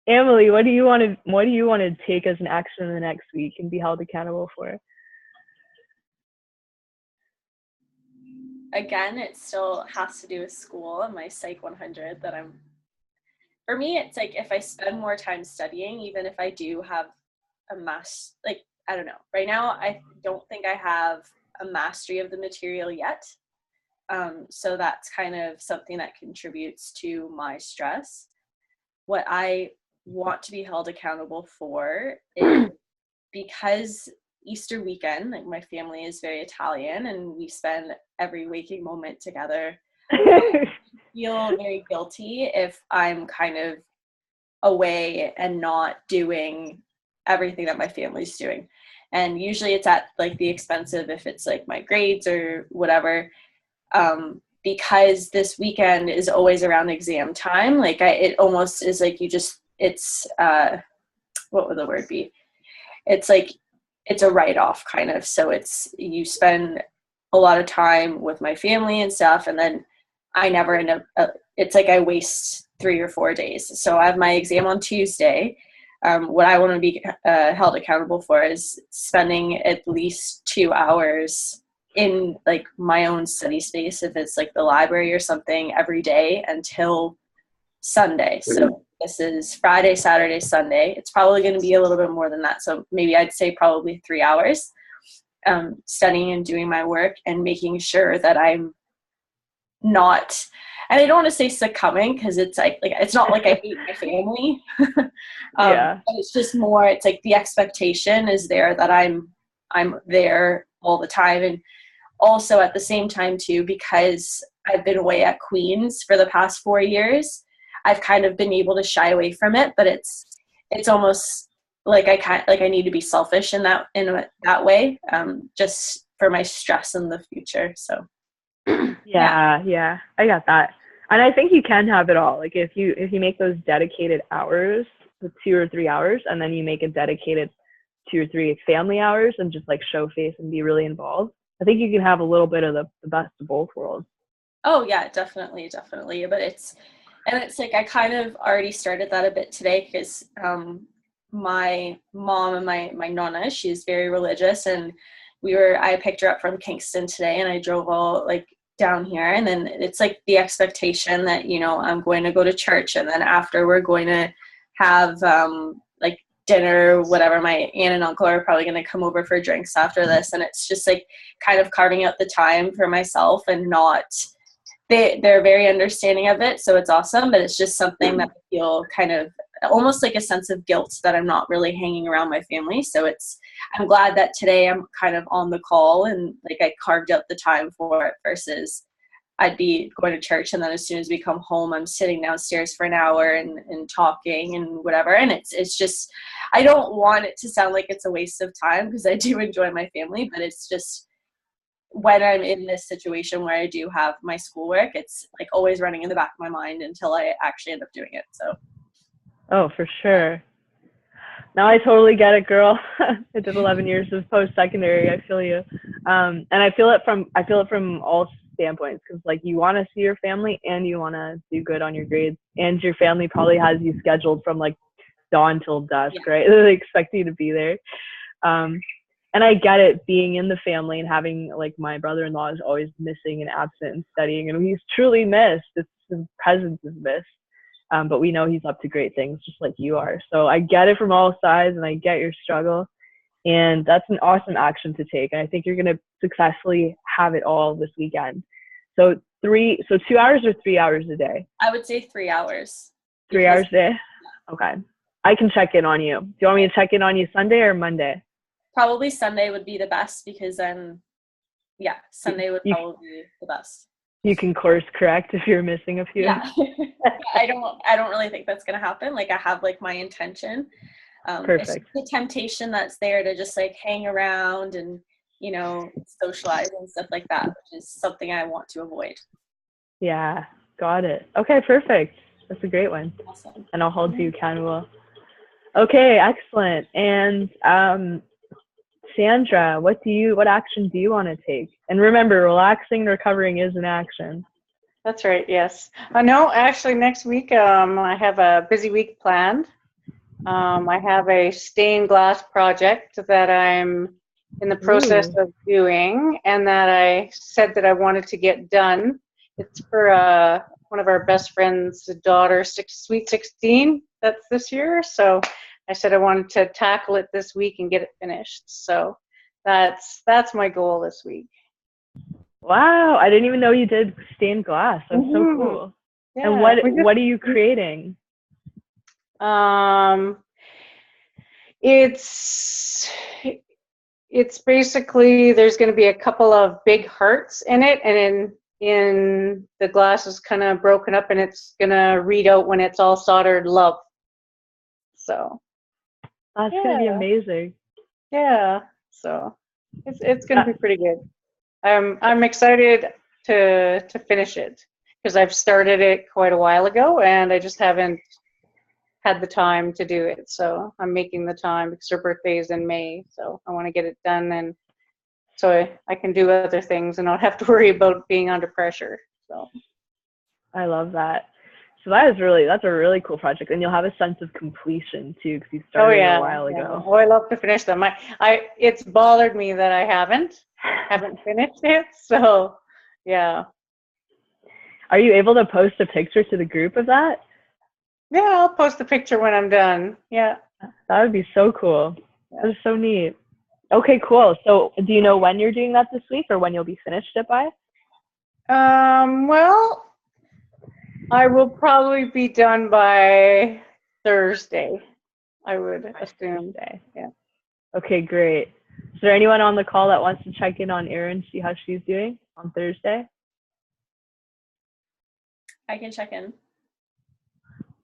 Emily, what do you want to take as an action in the next week and be held accountable for? again, it still has to do with school and my Psych 100 that for me, it's like if I spend more time studying, even if I do have like, I don't know. Right now, I don't think I have a mastery of the material yet. So that's kind of something that contributes to my stress. What I want to be held accountable for is because Easter weekend, like my family is very Italian and we spend every waking moment together. I feel very guilty if I'm kind of away and not doing everything that my family's doing. And usually it's at like the expense of if it's like my grades or whatever. Because this weekend is always around exam time. Like it almost is like it's what would the word be? It's like, it's a write-off kind of. So you spend a lot of time with my family and stuff. And then I never end up, it's like I waste 3 or 4 days. So I have my exam on Tuesday. What I want to be held accountable for is spending at least 2 hours in like my own study space, if it's like the library or something, every day until Sunday. So this is Friday, Saturday, Sunday. It's probably going to be a little bit more than that. So maybe I'd say probably 3 hours studying and doing my work and making sure that I'm not, and I don't want to say succumbing because it's like it's not like I hate my family. Yeah. But it's just more, it's like the expectation is there that I'm there all the time. And also at the same time too, because I've been away at Queen's for the past 4 years, I've kind of been able to shy away from it, but it's almost like I need to be selfish in that way, just for my stress in the future. So Yeah, I got that. And I think you can have it all. Like if you make those dedicated hours, the 2 or 3 hours, and then you make a dedicated 2 or 3 family hours and just like show face and be really involved, I think you can have a little bit of the best of both worlds. Oh yeah, definitely. But it's like I kind of already started that a bit today because my mom and my nonna, she's very religious, and I picked her up from Kingston today and I drove all like down here, and then it's like the expectation that, you know, I'm going to go to church, and then after we're going to have like dinner, whatever. My aunt and uncle are probably going to come over for drinks after this, and it's just like kind of carving out the time for myself, and not they're very understanding of it, so it's awesome, but it's just something that I feel kind of almost like a sense of guilt that I'm not really hanging around my family. So I'm glad that today I'm kind of on the call and like I carved out the time for it, versus I'd be going to church and then as soon as we come home, I'm sitting downstairs for an hour and talking and whatever. And it's just, I don't want it to sound like it's a waste of time because I do enjoy my family, but it's just when I'm in this situation where I do have my schoolwork, it's like always running in the back of my mind until I actually end up doing it. So. Oh, for sure. Now I totally get it, girl. I did 11 years of post-secondary. I feel you. And I feel it from all standpoints, because like you want to see your family and you want to do good on your grades, and your family probably has you scheduled from like dawn till dusk, yeah. Right? They expect you to be there. And I get it, being in the family and having like my brother-in-law is always missing and absent and studying, and he's truly missed. His presence is missed. But we know he's up to great things just like you are. So I get it from all sides, and I get your struggle. And that's an awesome action to take. And I think you're going to successfully have it all this weekend. So 2 hours or 3 hours a day? I would say 3 hours. 3 hours a day? Okay. I can check in on you. Do you want me to check in on you Sunday or Monday? Probably Sunday would be the best, because then, Sunday would probably be the best. You can course correct if you're missing a few. Yeah. I don't really think that's going to happen. Like I have like my intention. Perfect. It's the temptation that's there to just like hang around and, you know, socialize and stuff like that, which is something I want to avoid. Yeah. Got it. Okay. Perfect. That's a great one. Awesome. And I'll hold you accountable. Okay. Excellent. And, Sandra, what action do you want to take? And remember, relaxing and recovering is an action. That's right, yes. No, actually next week I have a busy week planned. I have a stained glass project that I'm in the process Ooh. of doing, and that I said that I wanted to get done. It's for one of our best friends' daughter, Sweet 16, that's this year. So I said I wanted to tackle it this week and get it finished. So that's my goal this week. Wow, I didn't even know you did stained glass. That's so cool. Yeah, And what are you creating? It's basically, there's going to be a couple of big hearts in it, and in the glass is kind of broken up, and it's going to read out when it's all soldered love. So That's gonna be amazing. yeah, so it's going to be pretty good. I'm excited to finish it because I've started it quite a while ago, and I just haven't had the time to do it. So I'm making the time because her birthday is in May, so I want to get it done, and so I can do other things and not have to worry about being under pressure. So I love that. So that's a really cool project, and you'll have a sense of completion too, because you started a while ago. Oh, I love to finish them. It's bothered me that I haven't finished it. So yeah. Are you able to post a picture to the group of that? Yeah, I'll post a picture when I'm done. Yeah. That would be so cool. That is so neat. Okay, cool. So do you know when you're doing that this week, or when you'll be finished it by? Well, I will probably be done by Thursday, I would assume. Yeah. Okay, great. Is there anyone on the call that wants to check in on Erin, see how she's doing on Thursday? I can check in.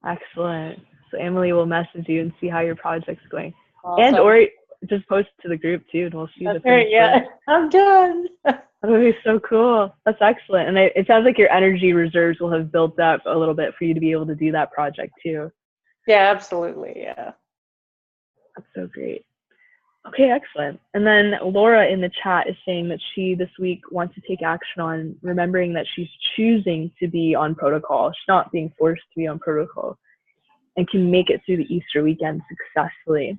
Excellent. So Emily will message you and see how your project's going. Awesome. And or just post it to the group too, and we'll see the finished work. I'm done. That would be so cool. That's excellent. And it sounds like your energy reserves will have built up a little bit for you to be able to do that project too. Yeah, absolutely. Yeah. That's so great. Okay, excellent. And then Laura in the chat is saying that she this week wants to take action on remembering that she's choosing to be on protocol. She's not being forced to be on protocol, and can make it through the Easter weekend successfully.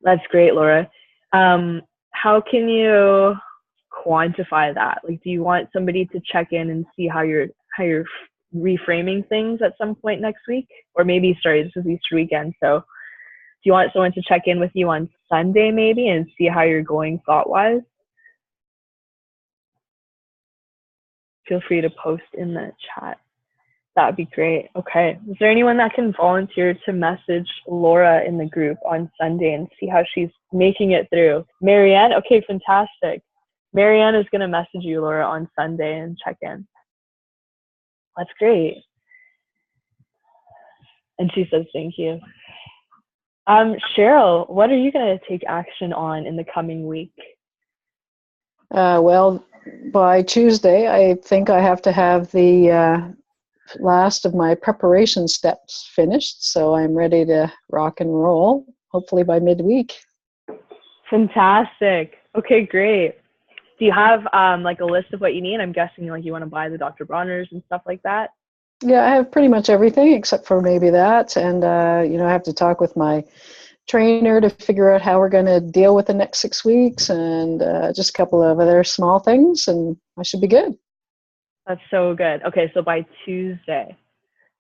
That's great, Laura. How can you quantify that? Like, do you want somebody to check in and see how you're reframing things at some point next week? Or maybe, sorry, this is Easter weekend, so do you want someone to check in with you on Sunday maybe and see how you're going thought-wise? Feel free to post in the chat. That'd be great. Okay. Is there anyone that can volunteer to message Laura in the group on Sunday and see how she's making it through? Marianne? Okay, fantastic. Marianne is going to message you, Laura, on Sunday and check in. That's great. And she says thank you. Cheryl, what are you going to take action on in the coming week? Well, by Tuesday, I think I have to have the last of my preparation steps finished, so I'm ready to rock and roll, hopefully by midweek. Fantastic. Okay, great. Do you have like a list of what you need? I'm guessing like you want to buy the Dr. Bronner's and stuff like that. Yeah, I have pretty much everything except for maybe that, and I have to talk with my trainer to figure out how we're going to deal with the next 6 weeks, and just a couple of other small things, and I should be good. That's so good. Okay, so by Tuesday.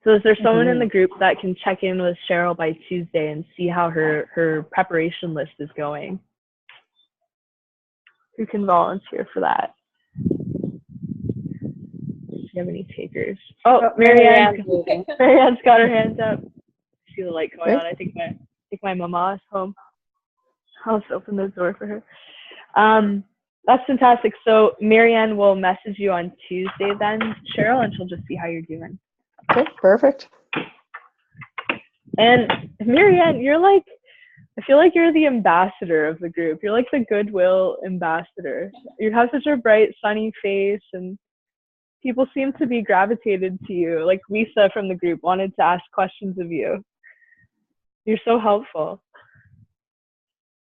So is there someone in the group that can check in with Cheryl by Tuesday and see how her preparation list is going? Who can volunteer for that? Do you have any takers? Oh, Marianne's got her hands up. I see the light going on. I think my mama is home. I'll just open the door for her. That's fantastic. So Marianne will message you on Tuesday then, Cheryl, and she'll just see how you're doing. Okay, perfect. And Marianne, I feel like you're the ambassador of the group. You're like the goodwill ambassador. You have such a bright, sunny face, and people seem to be gravitated to you. Like Lisa from the group wanted to ask questions of you. You're so helpful.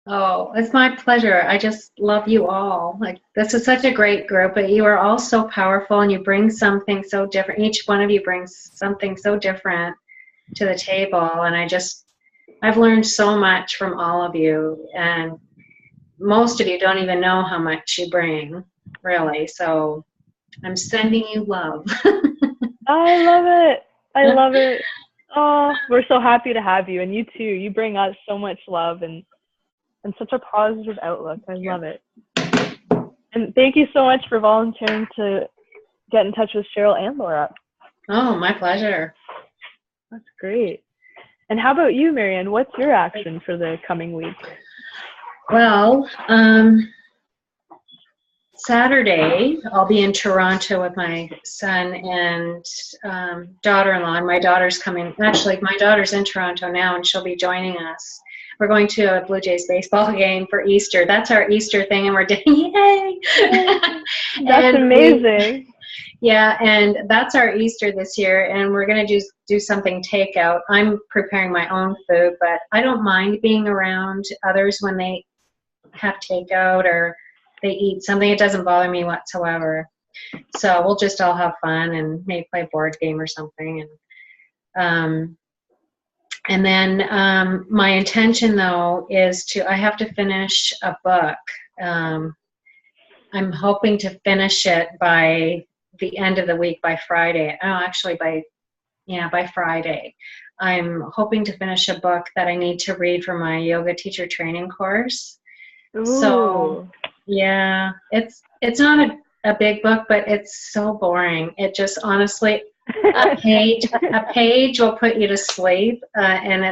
Oh, it's my pleasure. I just love you all. Like, this is such a great group, but you are all so powerful, and you bring something so different. Each one of you brings something so different to the table, and I've learned so much from all of you, and most of you don't even know how much you bring, really. So I'm sending you love. I love it. I love it. Oh, we're so happy to have you, and you too. You bring us so much love and such a positive outlook. I love it. And thank you so much for volunteering to get in touch with Cheryl and Laura. Oh, my pleasure. That's great. And how about you, Marianne? What's your action for the coming week? Well, Saturday, I'll be in Toronto with my son and daughter-in-law. And my daughter's coming. Actually, my daughter's in Toronto now, and she'll be joining us. We're going to a Blue Jays baseball game for Easter. That's our Easter thing, and we're doing, yay! That's amazing. Yeah, and that's our Easter this year, and we're going to do something takeout. I'm preparing my own food, but I don't mind being around others when they have takeout or they eat something. It doesn't bother me whatsoever. So we'll just all have fun and maybe play a board game or something. And then my intention, though, is I have to finish a book. I'm hoping to finish it by the end of the week, by Friday. Oh, actually by Friday. I'm hoping to finish a book that I need to read for my yoga teacher training course. Ooh. So yeah, it's not a big book, but it's so boring. It just honestly, a page will put you to sleep, and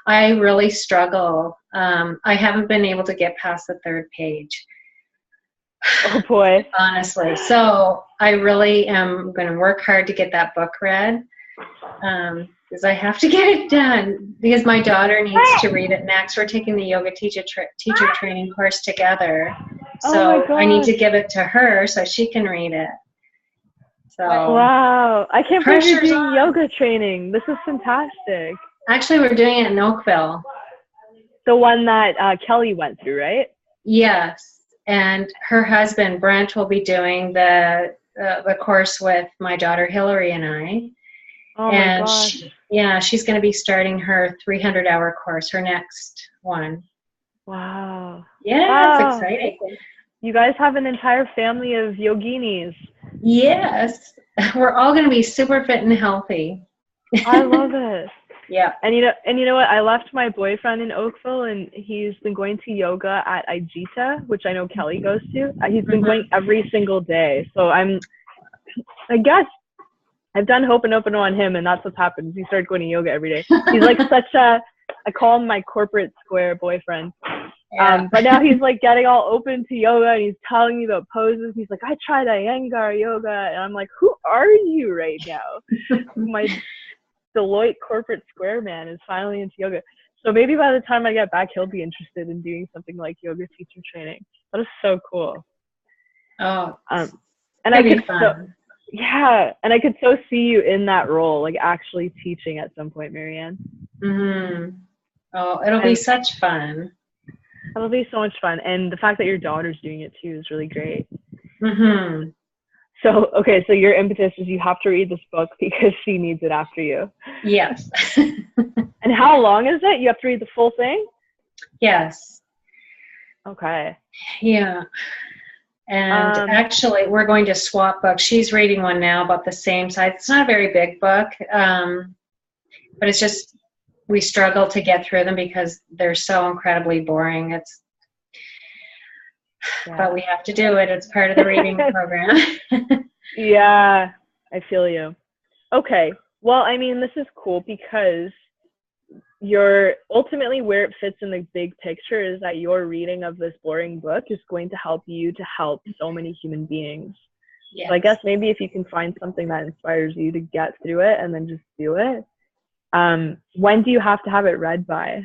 I really struggle. I haven't been able to get past the third page. Oh boy. Honestly. So I really am going to work hard to get that book read, because I have to get it done, because my daughter needs to read it next. We're taking the yoga teacher training course together. So I need to give it to her so she can read it. So wow. I can't believe you're doing on. yoga training. This is fantastic. Actually, we're doing it in Oakville. The one that Kelly went through, right? Yes. And her husband, Brent, will be doing the course with my daughter, Hillary, and I. Oh and my gosh. She's going to be starting her 300-hour course, her next one. Wow. Yeah, wow. It's exciting. You guys have an entire family of yoginis. Yes. We're all going to be super fit and healthy. I love it. Yeah. And you know what? I left my boyfriend in Oakville, and he's been going to yoga at Ajita, which I know Kelly goes to. He's been going every single day. So I guess I've done Ho'oponopono on him, and that's what's happened. He started going to yoga every day. He's like I call him my corporate square boyfriend. Yeah. But now he's like getting all open to yoga, and he's telling me about poses. He's like, I tried Iyengar yoga, and I'm like, who are you right now? My Deloitte corporate square man is finally into yoga. So maybe by the time I get back, he'll be interested in doing something like yoga teacher training. That is so cool. Oh, and I could and I could so see you in that role, like actually teaching at some point, Marianne. Mm-hmm. Oh, it'll be such fun. It'll be so much fun, and the fact that your daughter's doing it too is really great. Mm-hmm. So, okay, so your impetus is you have to read this book because she needs it after you. Yes. And how long is it? You have to read the full thing? Yes. Okay. Yeah. And actually, we're going to swap books. She's reading one now about the same size. It's not a very big book, but it's just we struggle to get through them because they're so incredibly boring. But we have to do it. It's part of the reading program. Yeah, I feel you. Okay. Well, I mean, this is cool because you're ultimately where it fits in the big picture is that your reading of this boring book is going to help you to help so many human beings. Yes. So I guess maybe if you can find something that inspires you to get through it and then just do it. When do you have to have it read by?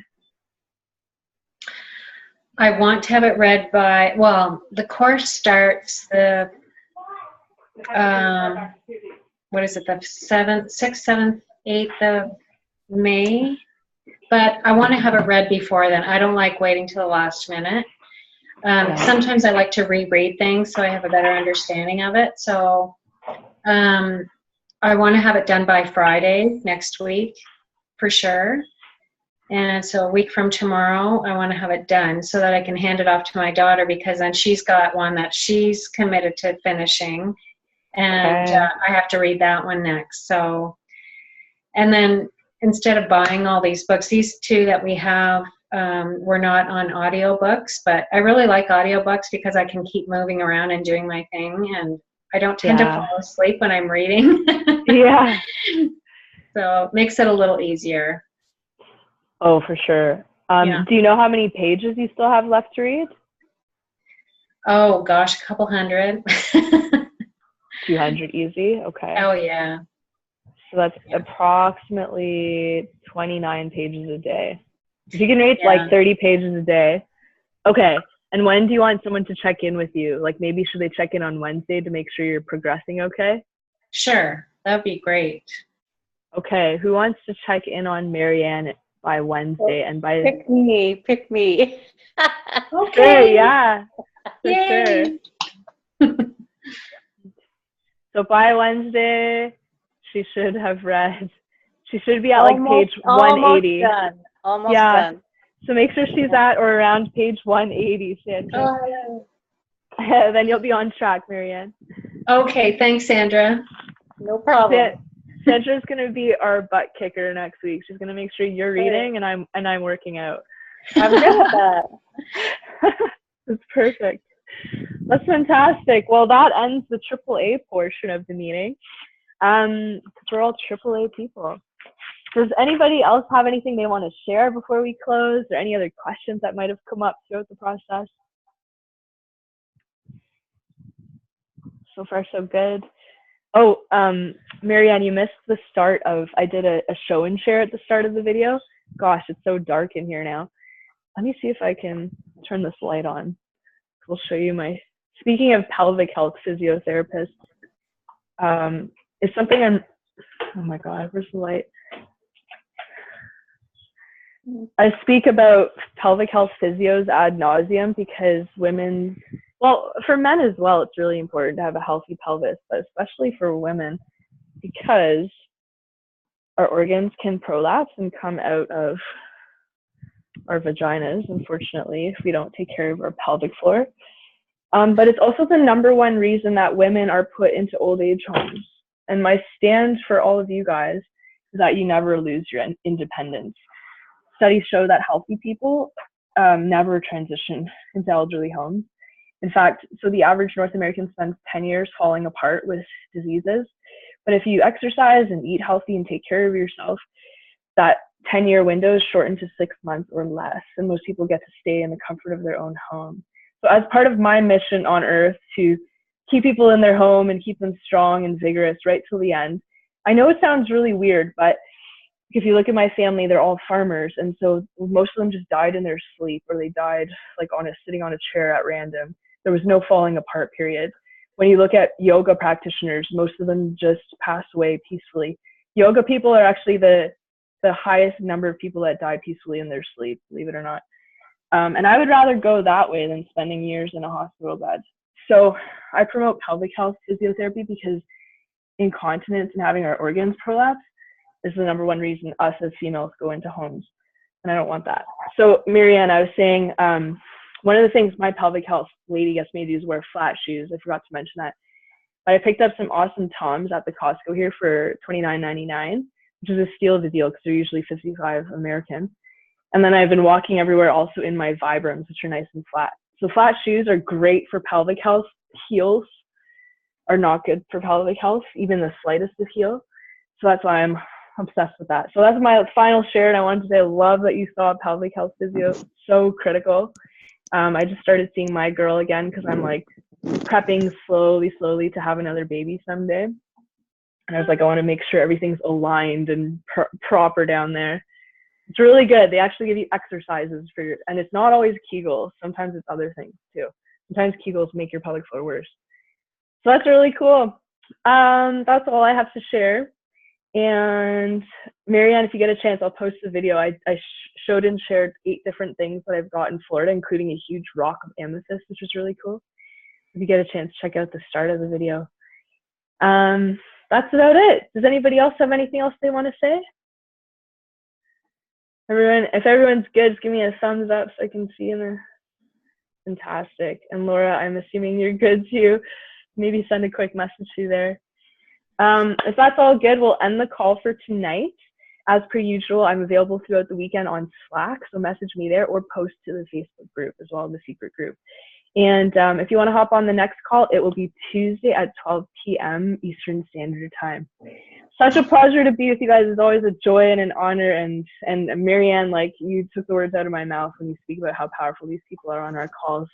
I want to have it read by, well, the course starts the, what is it, the 6th, 7th, 8th of May, but I want to have it read before then. I don't like waiting till the last minute. Sometimes I like to reread things so I have a better understanding of it. So I want to have it done by Friday next week, for sure. And so a week from tomorrow, I want to have it done so that I can hand it off to my daughter, because then she's got one that she's committed to finishing. And Okay. I have to read that one next. So, and then instead of buying all these books, these two that we have, we're not on audiobooks, but I really like audiobooks because I can keep moving around and doing my thing, and I don't tend to Yeah. fall asleep when I'm reading. Yeah. So it makes it a little easier. Oh, for sure. Yeah. Do you know how many pages you still have left to read? Oh gosh, a couple hundred. 200 easy. Okay. Oh yeah. So that's Yeah. approximately 29 pages a day. If you can read Yeah. like 30 pages a day. Okay. And when do you want someone to check in with you? Like maybe should they check in on Wednesday to make sure you're progressing okay? Sure, that'd be great. Okay. Who wants to check in on Marianne by Wednesday? And by Pick me. sure, yeah, for sure. Yay. So by Wednesday, she should have read. She should be at like page 180. Almost Yeah. done. So make sure she's at or around page 180, Sandra. Oh, Then you'll be on track, Marianne. Okay, thanks, Sandra. no problem. Sandra's gonna be our butt kicker next week. She's gonna make sure you're reading and I'm working out. I'm good with that. That's perfect. That's fantastic. Well, that ends the AAA portion of the meeting. Because we're all AAA people. Does anybody else have anything they want to share before we close, or any other questions that might have come up throughout the process? So far, so good. Oh, Marianne, you missed the start of, I did a show and share at the start of the video. Gosh, it's so dark in here now. Let me see if I can turn this light on. We'll show you my, speaking of pelvic health physiotherapists, it's something I'm, oh my God, where's the light? I speak about pelvic health physios ad nauseum because women, well, for men as well, it's really important to have a healthy pelvis, but especially for women, because our organs can prolapse and come out of our vaginas, unfortunately, if we don't take care of our pelvic floor. But it's also the #1 reason that women are put into old age homes. And my stand for all of you guys is that you never lose your independence. Studies show that healthy people never transition into elderly homes. In fact, so the average North American spends 10 years falling apart with diseases. But if you exercise and eat healthy and take care of yourself, that 10-year window is shortened to 6 months or less, and most people get to stay in the comfort of their own home. So as part of my mission on earth to keep people in their home and keep them strong and vigorous right till the end, I know it sounds really weird, but if you look at my family, they're all farmers, and so most of them just died in their sleep, or they died like sitting on a chair at random. There was no falling apart period. When you look at yoga practitioners, most of them just pass away peacefully. Yoga people are actually the highest number of people that die peacefully in their sleep, believe it or not. And I would rather go that way than spending years in a hospital bed. So I promote pelvic health physiotherapy because incontinence and having our organs prolapse is the #1 reason us as females go into homes. And I don't want that. So Marianne, I was saying, one of the things my pelvic health lady gets me to do is wear flat shoes. I forgot to mention that. But I picked up some awesome Toms at the Costco here for $29.99, which is a steal of a deal because they're usually $55 American. And then I've been walking everywhere also in my Vibrams, which are nice and flat. So flat shoes are great for pelvic health. Heels are not good for pelvic health, even the slightest of heel. So that's why I'm obsessed with that. So that's my final share, and I wanted to say I love that you saw pelvic health physio. So critical. I just started seeing my girl again because I'm like prepping slowly to have another baby someday. And I was like, I want to make sure everything's aligned and proper down there. It's really good. They actually give you exercises for your, and it's not always Kegels. Sometimes it's other things too. Sometimes Kegels make your pelvic floor worse. So that's really cool. That's all I have to share. And Marianne, if you get a chance, I'll post the video. I showed and shared 8 different things that I've got in Florida, including a huge rock of amethyst, which is really cool. If you get a chance, check out the start of the video. That's about it. Does anybody else have anything else they want to say? Everyone, if everyone's good, just give me a thumbs up so I can see in there. Fantastic. And Laura, I'm assuming you're good too. Maybe send a quick message to there. If that's all good, we'll end the call for tonight. As per usual, I'm available throughout the weekend on Slack, so message me there or post to the Facebook group as well, the secret group. And if you want to hop on the next call, it will be Tuesday at 12 p.m. Eastern Standard Time. Such a pleasure to be with you guys. It's always a joy and an honor. And Marianne, like, you took the words out of my mouth when you speak about how powerful these people are on our calls.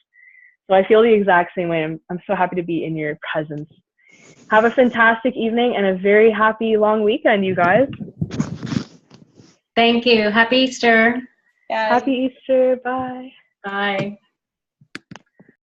So I feel the exact same way. I'm so happy to be in your presence. Have a fantastic evening and a very happy long weekend, you guys. Thank you. Happy Easter. Yeah. Happy Easter. Bye. Bye.